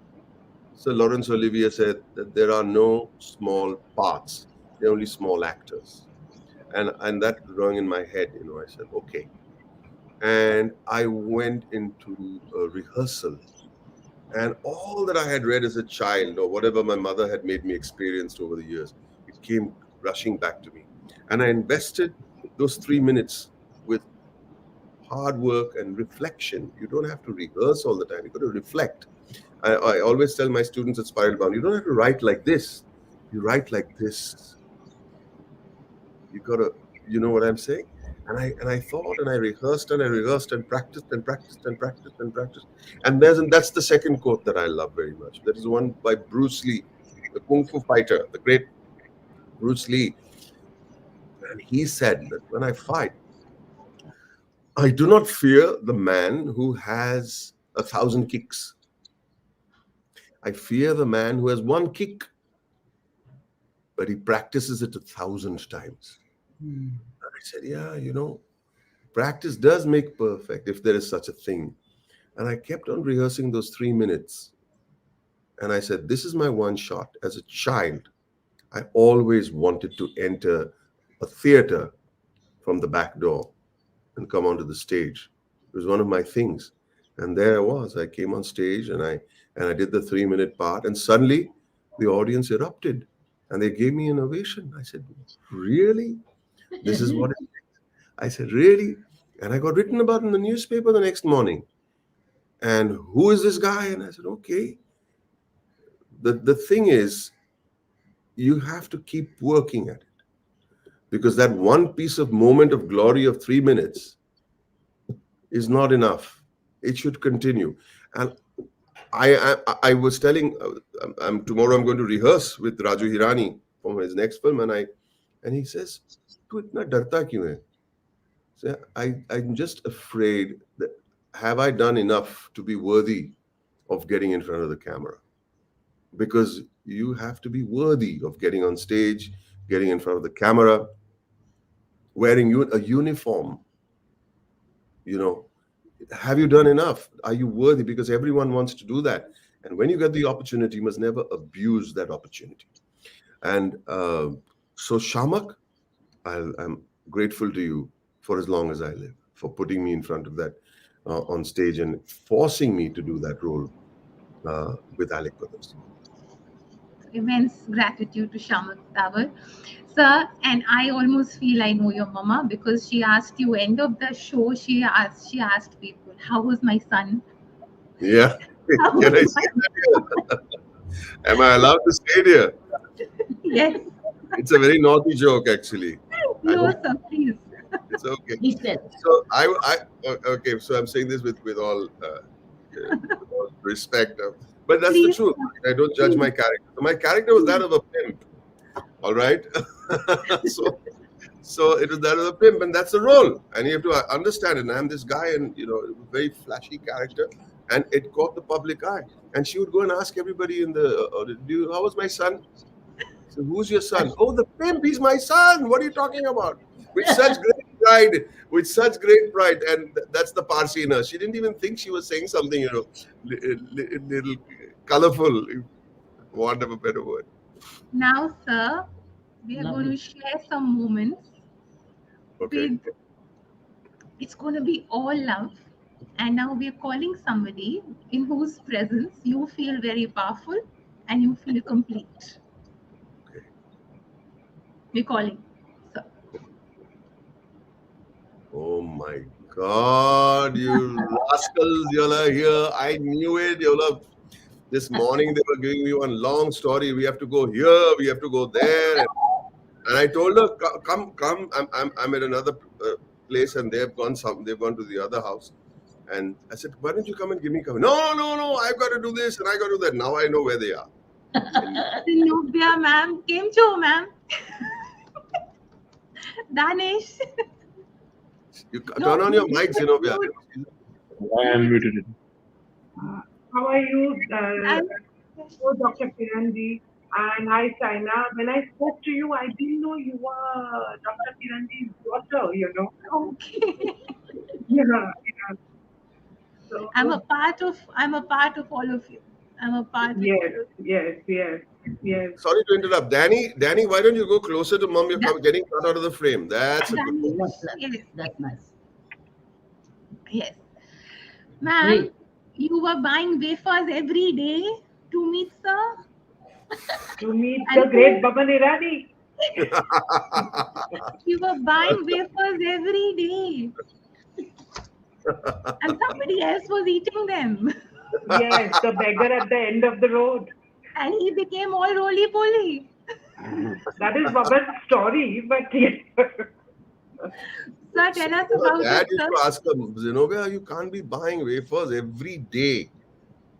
So Laurence Olivier said that there are no small parts, there are only small actors. And that rung in my head, I said, okay. And I went into a rehearsal. And all that I had read as a child or whatever my mother had made me experience over the years, it came rushing back to me. And I invested those 3 minutes with hard work and reflection. You don't have to rehearse all the time. You got to reflect. I always tell my students at Spiral Bound, you don't have to write like this. You write like this. You got to, you know what I'm saying? And I thought, and I rehearsed and practiced and practiced and practiced and practiced. And that's the second quote that I love very much. That is one by Bruce Lee, the Kung Fu fighter, the great Bruce Lee. And he said that when I fight, I do not fear the man who has 1,000 kicks. I fear the man who has one kick, but he practices it 1,000 times. I said, yeah, practice does make perfect, if there is such a thing. And I kept on rehearsing those 3 minutes. And I said, this is my one shot. As a child, I always wanted to enter a theater from the back door and come onto the stage. It was one of my things. And there I was. I came on stage and I did the 3-minute part. And suddenly the audience erupted and they gave me an ovation. I said, really? This is what it is. I said, really? And I got written about in the newspaper the next morning. And who is this guy? And I said, okay. The thing is, you have to keep working at it. Because that one piece of moment of glory of 3 minutes is not enough. It should continue. And I was telling, tomorrow I'm going to rehearse with Raju Hirani for his next film. And he says, "Tu itna darta kyun hai?" So I'm just afraid that have I done enough to be worthy of getting in front of the camera? Because you have to be worthy of getting on stage, getting in front of the camera, wearing a uniform. Have you done enough? Are you worthy? Because everyone wants to do that. And when you get the opportunity, you must never abuse that opportunity. And so Shamak, I'm grateful to you for as long as I live, for putting me in front of that on stage and forcing me to do that role with Alec Brothers. Immense gratitude to Shamak Tawar. Sir, and I almost feel I know your mama because she asked you end of the show, she asked people, how was my son? Yeah. Can I say that here? Am I allowed to say it here? Yes. It's a very naughty joke, actually. No, sir, please. It's okay. He said. So okay. So I'm saying this with all respect, but that's the truth. I don't judge my character. My character was that of a pimp. All right. So it was that of a pimp, and that's the role. And you have to understand it. And I'm this guy, and very flashy character, and it caught the public eye. And she would go and ask everybody in the how was my son? So who's your son? Oh, the pimp. He's my son. What are you talking about? With such great pride, and that's the Parsi in her. She didn't even think she was saying something, little colorful, want of a better word. Now, sir, we are going to share some moments. Okay. It's going to be all love. And now we are calling somebody in whose presence you feel very powerful and you feel complete. Okay. We're calling, sir. Oh my God, you rascals, y'all are here. I knew it. This morning they were giving me one long story. We have to go here, we have to go there. And I told her, come. I'm at another place and they've gone to the other house. And I said, why don't you come and give me cover? No, I've got to do this and I got to do that. Now I know where they are. Zinubia, ma'am. Came to, ma'am. Danish. You turn on your mic, Zenobia. I unmuted it. How are you, Dr. Kiranji? And hi, China. When I spoke to you, I didn't know you were Dr. Kiranji's daughter, Okay. Yeah. So, I'm a part of all of you. I'm a part of yes. Sorry to interrupt. Danny, why don't you go closer to mom? You're getting cut out of the frame. That's a good thing. Yes. That's nice. Yes. Ma'am, you were buying wafers every day to meet sir? To meet the great Boman Irani. You were buying wafers every day. And somebody else was eating them. Yes, the beggar at the end of the road. And he became all roly-poly. That is Boman's story, but yes. Sir, tell us Her about dad it, used sir. to ask her, Zenobia, you can't be buying wafers every day.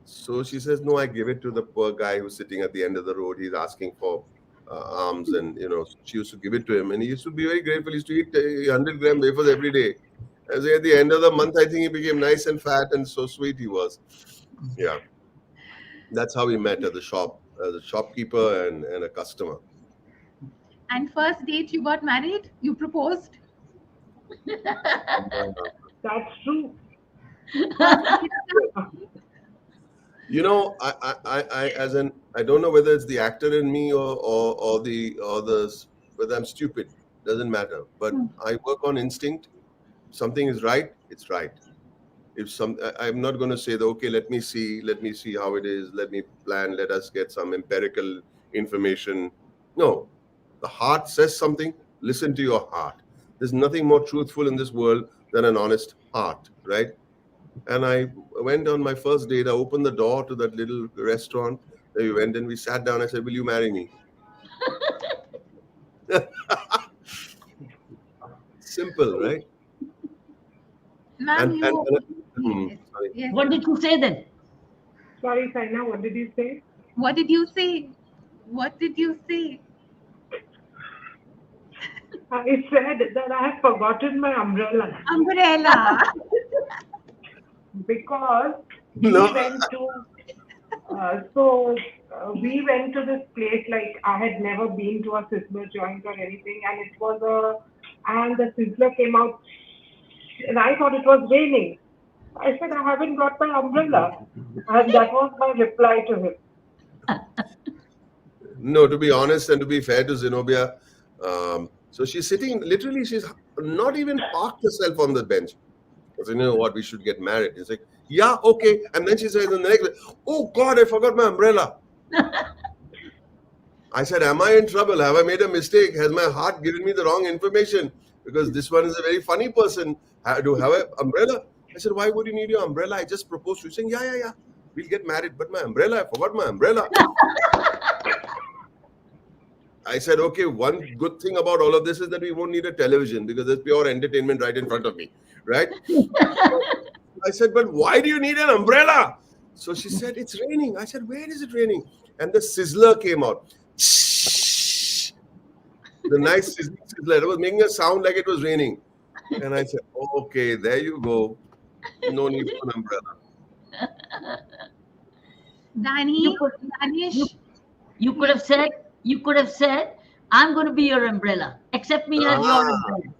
So she says, no, I give it to the poor guy who's sitting at the end of the road. He's asking for alms, and she used to give it to him, and he used to be very grateful. He used to eat 100-gram wafers every day. As at the end of the month, I think he became nice and fat, and so sweet he was. Yeah, that's how we met at the shop, as a shopkeeper and a customer. And first date you got married? You proposed? That's true. I don't know whether it's the actor in me or whether I'm stupid. Doesn't matter. But I work on instinct. If something is right, it's right. I'm not going to say that, okay, let me see how it is, let me plan, let us get some empirical information. No, the heart says something. Listen to your heart. There's nothing more truthful in this world than an honest heart, right? And I went on my first date. I opened the door to that little restaurant. We went and we sat down. I said, will you marry me? Simple, right? Ma'am, sorry. Yes. What did you say then? Sorry, Saina, what did you say? What did you say? What did you say? I said that I have forgotten my umbrella. Umbrella. Because No. we went to this place, like I had never been to a Sizzler joint or anything, and the Sizzler came out, and I thought it was raining. I said, I haven't got my umbrella. And that was my reply to him. No, to be honest and to be fair to Zenobia, so she's sitting, literally, she's not even parked herself on the bench. I said, you know what, we should get married. He's like, yeah, okay. And then she says in the next, oh God, I forgot my umbrella. I said, am I in trouble? Have I made a mistake? Has my heart given me the wrong information? Because this one is a very funny person. Do have an umbrella? I said, why would you need your umbrella? I just proposed to you. Saying, yeah. We'll get married. But my umbrella, I forgot my umbrella. I said, okay, one good thing about all of this is that we won't need a television because there's pure entertainment right in front of me, right? I said, but why do you need an umbrella? So she said, it's raining. I said, where is it raining? And the Sizzler came out. The nice Sizzler. It was making a sound like it was raining. And I said, okay, there you go. No need for an umbrella. Danish. You could have said, I'm going to be your umbrella. Accept me as your umbrella.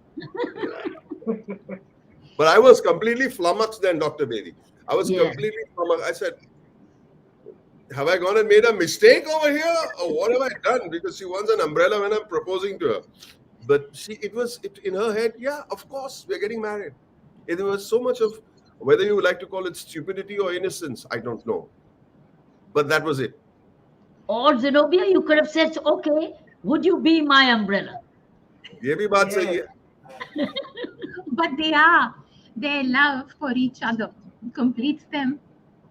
But I was completely flummoxed then, Dr. Bedi. I was completely flummoxed. I said, have I gone and made a mistake over here? Or what have I done? Because she wants an umbrella when I'm proposing to her. But it was in her head, yeah, of course, we're getting married. There was so much of, whether you would like to call it stupidity or innocence, I don't know. But that was it. Or Zenobia, you could have said, okay, would you be my umbrella? Ye bhi baat sahi hai. But their love for each other completes them.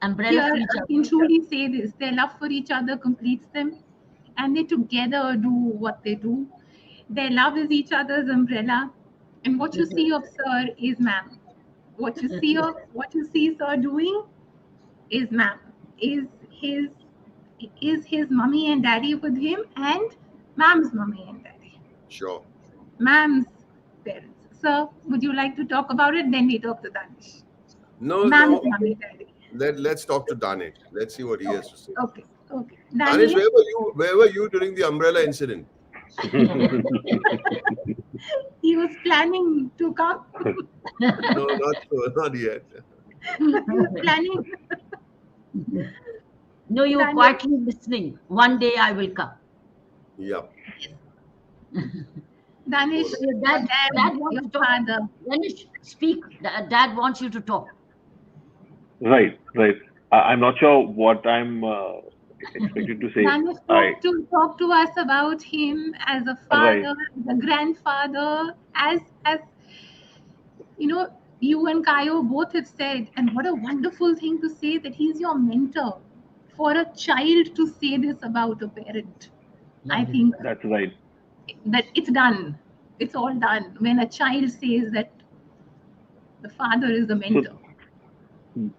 Umbrella for each I other. can truly say this. Their love for each other completes them. And they together do what they do. Their love is each other's umbrella. And what you see of Sir is ma'am. What you see Sir doing is ma'am. Is his mummy and daddy with him and ma'am's mummy and daddy. Sure. Ma'am's parents. Sir, would you like to talk about it? Then we talk to Danish. No. Ma'am's mummy, daddy. Let's talk to Danish. Let's see what he has to say. Okay. Danish, where were you during the umbrella incident? He was planning to come. No, not yet. He was planning. No, you were quietly listening. One day I will come. Yeah. Danish, Dad wants to talk. Danish, speak. Dad wants you to talk. Right. I'm not sure what I'm expected to say. Danish, talk to us about him as a father, as a grandfather, as you and Kayo both have said, and what a wonderful thing to say that he's your mentor. For a child to say this about a parent, I think that's right. That it's done. It's all done. When a child says that The father is the mentor.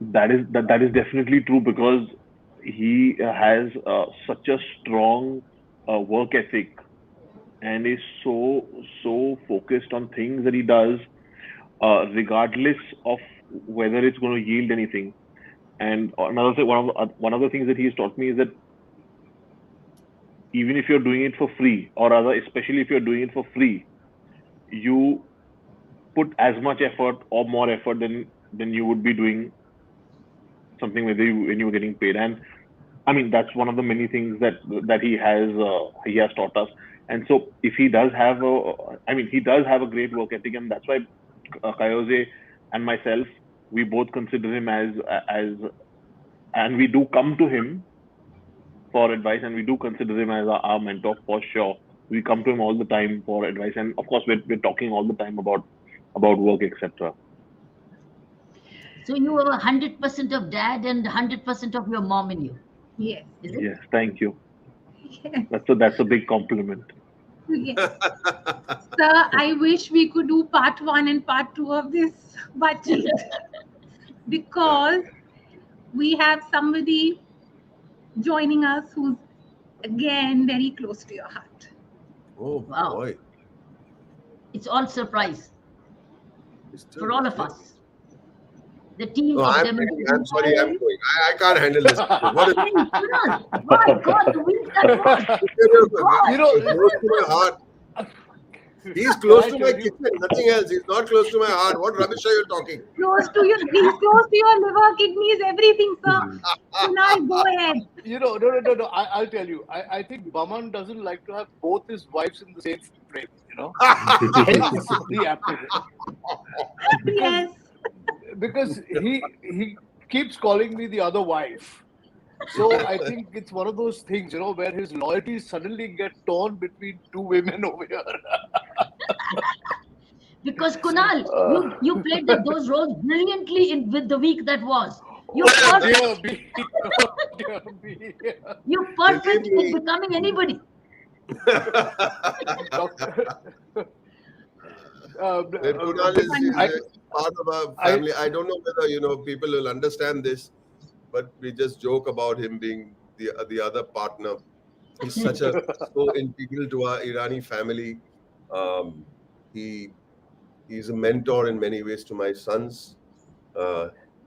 That is definitely true, because he has such a strong work ethic, and is so focused on things that he does, regardless of whether it's going to yield anything. And another thing, one of the things that he's taught me is that even if you're doing it for free, or rather, especially if you're doing it for free, you put as much effort or more effort than you would be doing something when you were getting paid. And I mean, that's one of the many things that he has taught us. And so, if he does have he does have a great work ethic, and that's why Kayose and myself, we both consider him as, and we do come to him for advice, and we do consider him as our mentor for sure. We come to him all the time for advice, and of course, we're talking all the time about work, etc. So you have 100% of dad and 100% of your mom in you. Yes. Is it? Yes, thank you. Yes. That's a big compliment. Yes. Sir, I wish we could do part 1 and part 2 of this Baatcheet, because we have somebody joining us who's again very close to your heart. Oh Wow. boy. It's all surprise It's still for all of definitely- us. The team No, of I'm Demonstrative sorry, I'm going. I can't handle this. What is My God, the week that was. you know, close to my heart. He's close to my kitchen, nothing else. He's not close to my heart. What rubbish are you talking? Close to your, he's close to your liver, kidneys, everything, sir. Kunal, go ahead. No. I'll tell you. I think Boman doesn't like to have both his wives in the same frame, Hence the apple. Yes. Because he keeps calling me the other wife. So I think it's one of those things, where his loyalties suddenly get torn between two women over here. Because Kunal, you played those roles brilliantly with the week that was. You're perfect. Dear me. You're perfect in becoming anybody. Kunal is part of our family. I don't know whether people will understand this, but we just joke about him being the other partner. He's so integral to our Irani family. He's a mentor in many ways to my sons.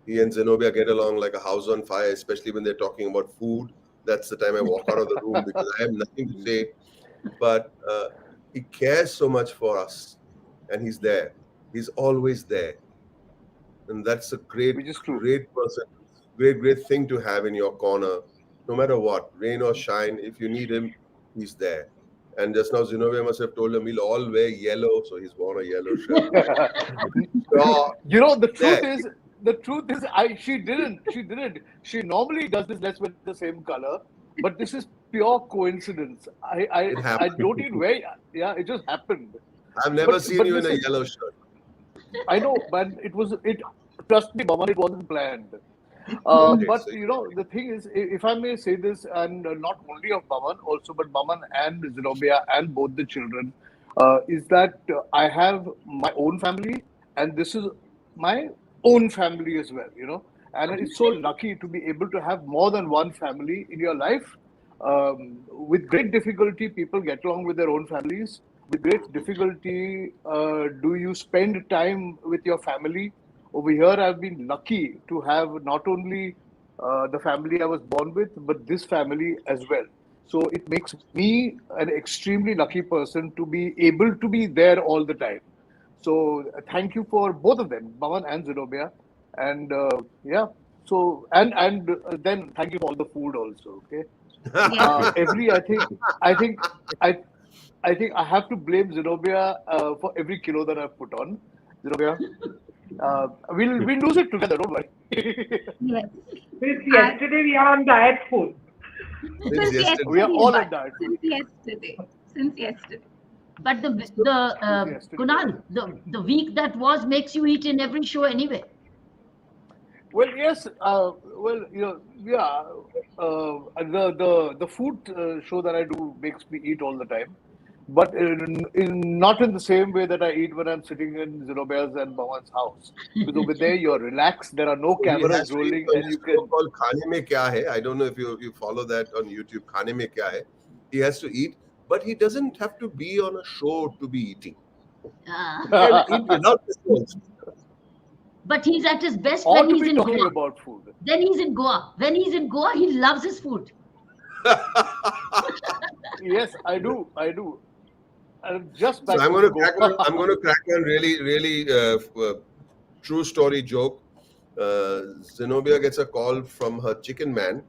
He and Zenobia get along like a house on fire, especially when they're talking about food. That's the time I walk out of the room, because I have nothing to say. But he cares so much for us, and he's there. He's always there. And that's a great person, great thing to have in your corner, no matter what, rain or shine. If you need him, he's there. And just now, Zenobia must have told him we'll all wear yellow, so he's worn a yellow shirt. The truth is, she didn't. She normally does this. Let's wear the same color, but this is pure coincidence. I don't even wear. Yeah, it just happened. I've never seen you in a yellow shirt. I know, but trust me, Boman, it wasn't planned. But the thing is, if I may say this, and not only of Boman, also but Boman and Zenobia and both the children, is that I have my own family, and this is my own family as well. And it's so lucky to be able to have more than one family in your life. With great difficulty, people get along with their own families. With great difficulty, do you spend time with your family? Over here, I've been lucky to have not only the family I was born with, but this family as well. So it makes me an extremely lucky person to be able to be there all the time. So thank you for both of them, Boman and Zenobia. And so and then thank you for all the food also. Okay. I think I have to blame Zenobia for every kilo that I've put on. Zenobia, we'll lose it together, don't worry. Yes. Since yesterday we are on diet food. Since yesterday. We are all on diet food. Since yesterday. But Kunal, the week that was makes you eat in every show anyway. Well, yes. The food show that I do makes me eat all the time. but not in the same way that I eat when I'm sitting in Zenobia's and Baman's house. Because over there you're relaxed, there are no cameras rolling, and you can. Called Khane Mein Kya Hai. I don't know if you follow that on YouTube. Khane Mein Kya Hai. He has to eat, but he doesn't have to be on a show to be eating. He can eat without this. But he's at his best Or when to he's be in talking Goa. about food. Then he's in Goa. When he's in Goa, he loves his food. Yes, I do. I'm just back So I'm from going Goa. to crack one really true story joke. Zenobia gets a call from her chicken man,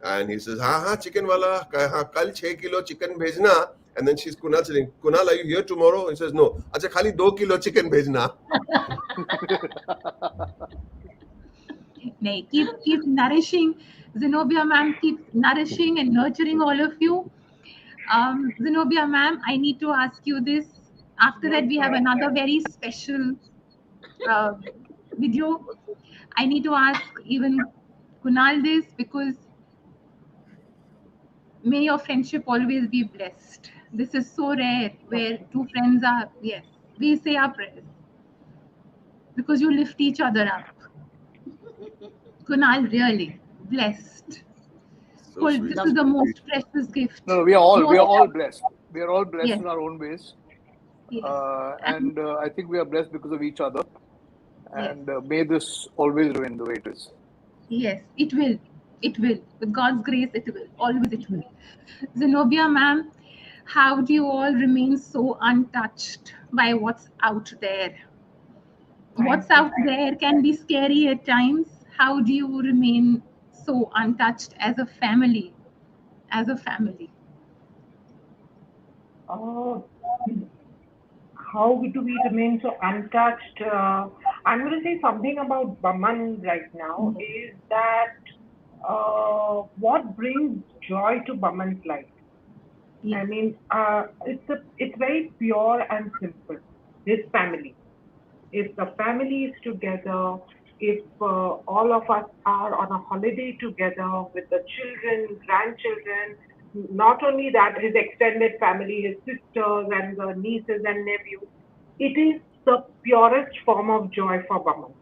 and he says, "Ha chicken wala, kal 6 kilo chicken bhejna." And then she's Kunal saying, "Kunal, are you here tomorrow?" He says, "No." "Acha, khali 2 kilo chicken bhejna." Keep nourishing. Zenobia ma'am, keep nourishing and nurturing all of you. Zenobia ma'am, I need to ask you this. After that, we have another very special video. I need to ask even Kunal this, because may your friendship always be blessed. This is so rare where two friends are, yes, we say our prayers because you lift each other up. Kunal, really blessed. So sweet. This is the most precious gift. No, we are all blessed. We are all blessed Yes. in our own ways. Yes. And I think we are blessed because of each other. Yes. And may this always remain the way it is. Yes, it will. It will. With God's grace, it will. Always it will. Zenobia ma'am, how do you all remain so untouched by what's out there? What's out there can be scary at times. How do you remain so untouched as a family? As a family. How do we remain so untouched? I'm going to say something about Baman right now is that what brings joy to Baman's life? Yes. I mean, it's very pure and simple. His family. If the family is together, if all of us are on a holiday together with the children, grandchildren, not only that, his extended family, his sisters and the nieces and nephews, it is the purest form of joy for Baman.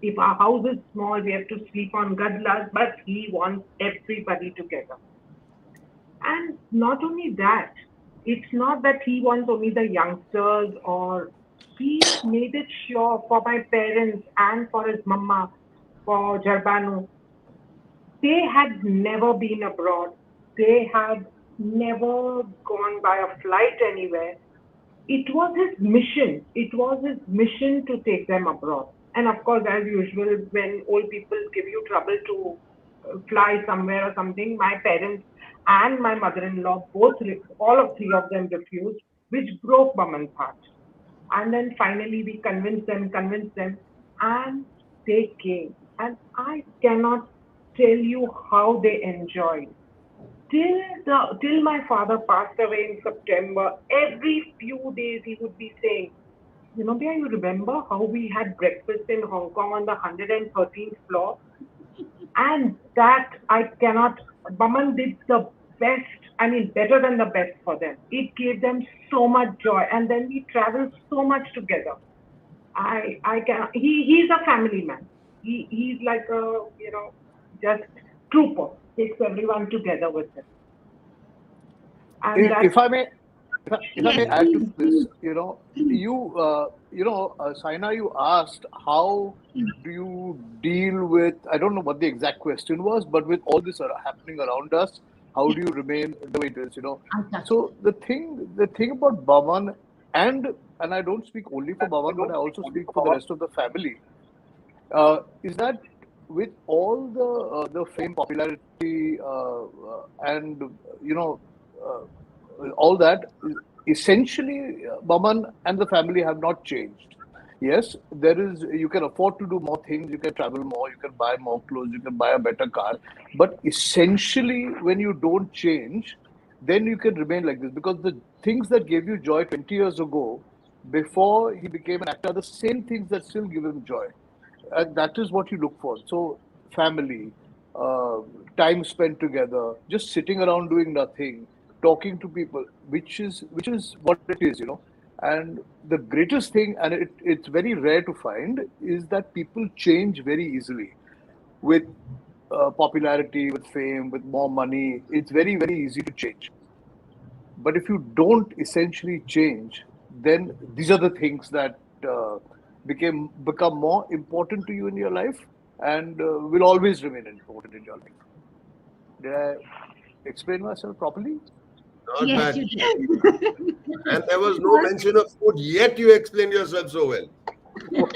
If our house is small, we have to sleep on gadlas, but he wants everybody together. And not only that, it's not that he wants only the youngsters, or he made it sure for my parents and for his mama, for Jarbanu. They had never been abroad. They had never gone by a flight anywhere. It was his mission. It was his mission to take them abroad. And of course, as usual, when old people give you trouble to fly somewhere or something, my parents and my mother-in-law all of three of them refused, which broke Baman's heart. And then finally we convinced them, and they came. And I cannot tell you how they enjoyed. Till my father passed away in September, every few days he would be saying, Zenobia, you remember how we had breakfast in Hong Kong on the 113th floor? And that Baman did the best, better than the best for them. It gave them so much joy. And then we traveled so much together. He's a family man. He's like a, just trooper, takes everyone together with him. And If I may Yes, add to please. this, Saina, you asked how do you deal with, I don't know what the exact question was, but with all this happening around us, how do you remain the way it is, So the thing about Baman, and I don't speak only for Baman, but I also speak for the rest of the family, is that with all the fame, popularity, and all that, essentially Baman and the family have not changed. Yes, you can afford to do more things, you can travel more, you can buy more clothes, you can buy a better car, but essentially when you don't change, then you can remain like this, because the things that gave you joy 20 years ago, before he became an actor, are the same things that still give him joy. And that is what you look for. So family, time spent together, just sitting around doing nothing, talking to people, which is what it is, you know. And the greatest thing, and it's very rare to find, is that people change very easily with popularity, with fame, with more money. It's very, very easy to change. But if you don't essentially change, then these are the things that become more important to you in your life, and will always remain important in your life. Did I explain myself properly? Not Yes, bad. you did. And there was no mention of food, yet you explained yourself so well. Yet.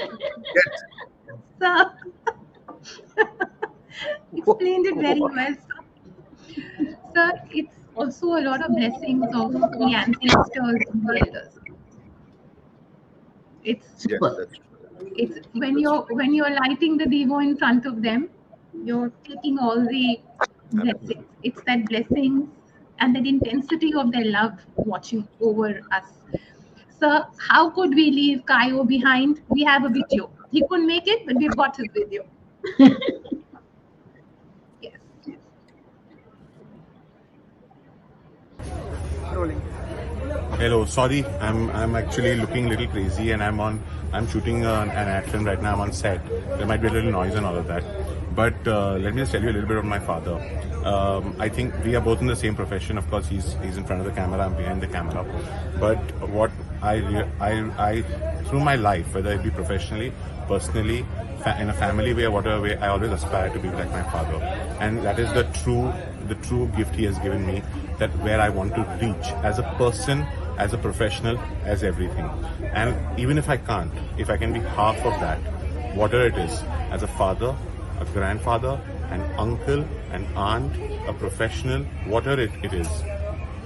Sir, explained it very well, sir. Sir, it's also a lot of blessings of the ancestors and the elders. It's Yes, Super. that's true. it's when you're lighting the devo in front of them, you're taking all the blessings. It's that blessings and that intensity of their love watching over us. Sir, how could we leave Kaio behind? We have a video. He couldn't make it, but we've got his video. Yes. Hello, sorry, I'm actually looking a little crazy, and I'm shooting an ad film right now. I'm on set. There might be a little noise and all of that, but let me just tell you a little bit of my father. I think we are both in the same profession. Of course, he's in front of the camera, I'm behind the camera. But what I through my life, whether it be professionally, personally, in a family way or whatever way, I always aspire to be like my father, and that is the true gift he has given me. That where I want to reach as a person, as a professional, as everything. And even if I can't, if I can be half of that, whatever it is, as a father, a grandfather, an uncle, an aunt, a professional, whatever it is,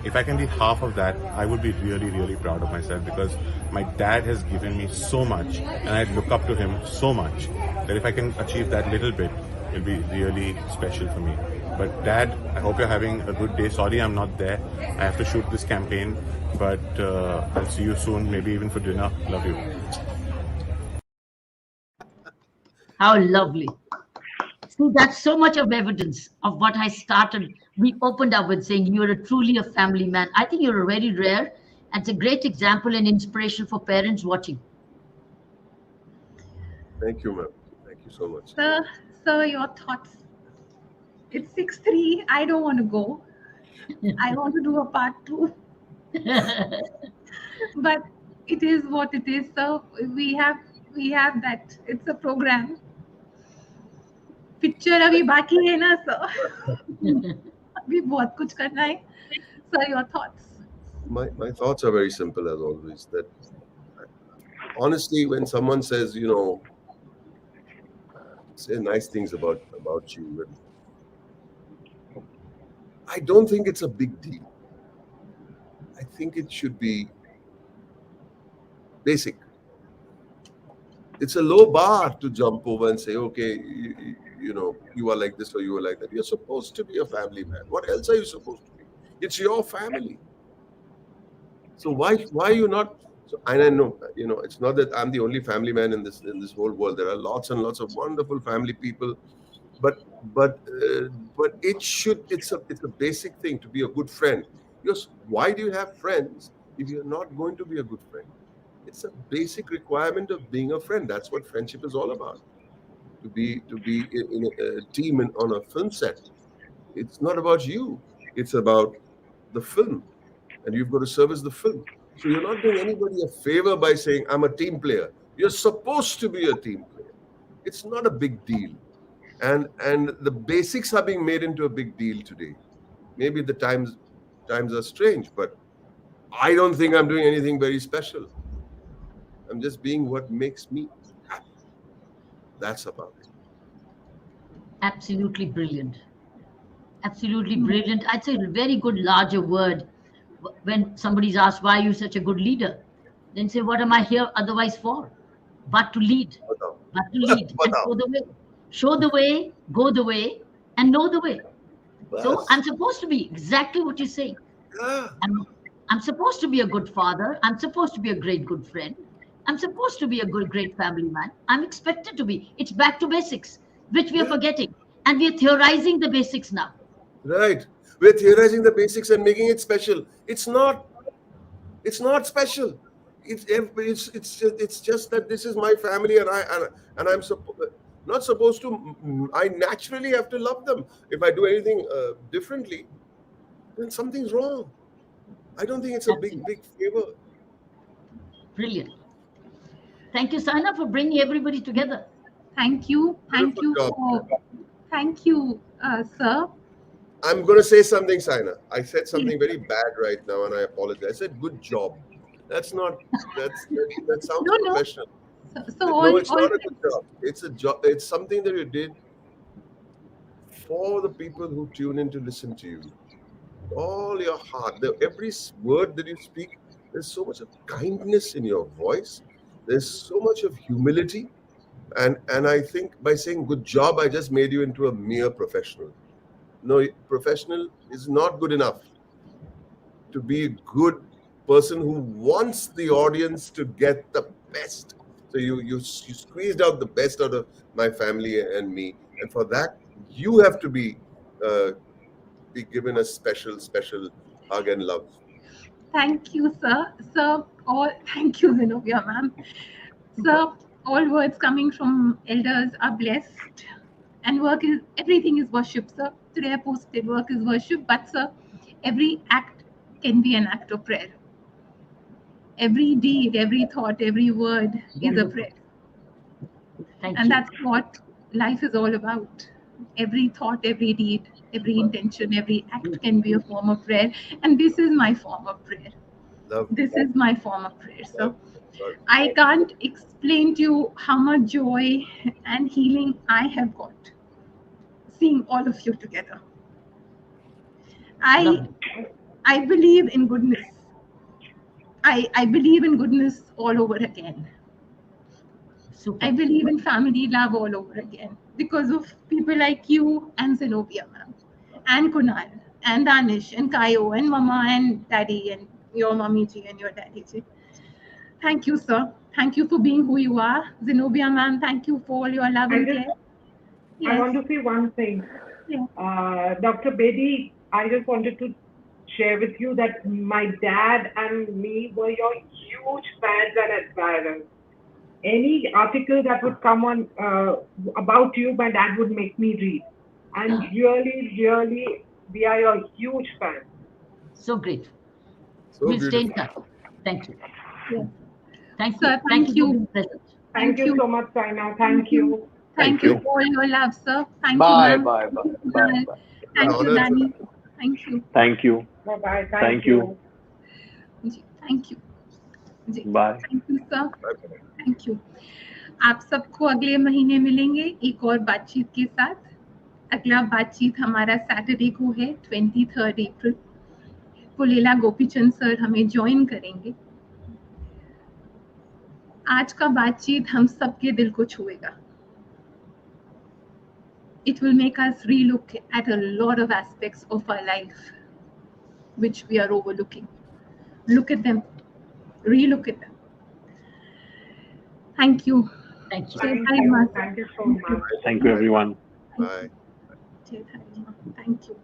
if I can be half of that, I would be really, really proud of myself, because my dad has given me so much and I look up to him so much that if I can achieve that little bit, it'll be really special for me. But Dad, I hope you're having a good day. Sorry I'm not there. I have to shoot this campaign, but I'll see you soon, maybe even for dinner. Love you. How lovely. See, that's so much of evidence of what I started. We opened up with saying you're truly a family man. I think you're a very rare, and it's a great example and inspiration for parents watching. Thank you, ma'am. Thank you so much. Sir, your thoughts. It's 6:03. I don't want to go. I want to do a part 2. But it is what it is. So we have that. It's a program. Picture अभी बाकी है ना sir. अभी बहुत कुछ करना है. Sir, your thoughts. My thoughts are very simple as always. That honestly, when someone says, say nice things about you, I don't think it's a big deal. I think it should be basic. It's a low bar to jump over and say, okay, you are like this or you are like that. You're supposed to be a family man. What else are you supposed to be? It's your family. So why are you not? So, and I know, it's not that I'm the only family man in this whole world. There are lots and lots of wonderful family people, but it's a basic thing to be a good friend. Why do you have friends if you're not going to be a good friend? It's a basic requirement of being a friend. That's what friendship is all about. To be in a team on a film set. It's not about you. It's about the film, and you've got to service the film. So you're not doing anybody a favor by saying, I'm a team player. You're supposed to be a team player. It's not a big deal. And the basics are being made into a big deal today. Maybe the times are strange, but I don't think I'm doing anything very special. I'm just being what makes me happy. That's about it. Absolutely brilliant. Absolutely brilliant. I'd say a very good larger word. When somebody's asked, why are you such a good leader? Then say, what am I here otherwise for? But to lead. But to lead and show the way. Show the way, go the way, and know the way. So I'm supposed to be exactly what you're saying. Yeah. I'm supposed to be a good father. I'm supposed to be a great good friend. I'm supposed to be a great family man. I'm expected to be. It's back to basics, which we are forgetting. And we are theorizing the basics now. Right. We're theorizing the basics and making it special. It's not special. It's just that this is my family, and I'm not supposed to. I naturally have to love them. If I do anything differently, then something's wrong. I don't think it's a big favor. Brilliant. Thank you, Saina, for bringing everybody together. Thank you. Thank you, sir. I'm going to say something, Saina. I said something very bad right now, and I apologize. I said good job. That sounds professional. No, it's not a good job. It's a job. It's something that you did for the people who tune in to listen to you. All your heart, every word that you speak, there's so much of kindness in your voice. There's so much of humility. And I think by saying good job, I just made you into a mere professional. No, professional is not good enough. To be a good person who wants the audience to get the best. So you squeezed out the best out of my family and me. And for that, you have to be given a special hug and love. Thank you, sir. Thank you, Zenobia, ma'am. Sir, all words coming from elders are blessed, and everything is worship, sir. Today I posted work is worship, but sir, every act can be an act of prayer. Every deed, every thought, every word is a prayer. And that's what life is all about. Every thought, every deed, every intention, every act can be a form of prayer. And this is my form of prayer. This is my form of prayer. So I can't explain to you how much joy and healing I have got seeing all of you together. I believe in goodness. I believe in goodness all over again. Super. I believe in family love all over again because of people like you and Zenobia, ma'am, and Kunal, and Danish, and Kayo, and Mama, and Daddy, and your Mommy ji, and your Daddy ji. Thank you, sir. Thank you for being who you are. Zenobia, ma'am, thank you for all your love and care. Yes. I want to say one thing. Yeah. Dr. Bedi, I just wanted to share with you that my dad and me were your huge fans and admirers. Any article that would come on about you, my dad would make me read. And really, we are your huge fans. So great. So we'll stay in touch. Thank you. Yeah. Thank you. Sir, thank you. Thank you so much, Saina. Thank you. Thank you for all your love, sir. Thank bye, you, bye. Thank you, Danny. Thank you. Thank you. Bye-bye. Thank you. Thank you. Bye. Thank you, sir. Thank you. आप सबको अगले महीने मिलेंगे एक और बातचीत के साथ. अगला बातचीत हमारा सैटरडे को है 23 अप्रैल. पुलेला गोपीचंद सर हमें ज्वाइन करेंगे. आज का बातचीत हम सबके दिल को छुएगा. It will make us relook at a lot of aspects of our life which we are overlooking. Look at them. Relook at them. Thank you. Thank you. Thank you so much. Thank you, everyone. Bye. Thank you.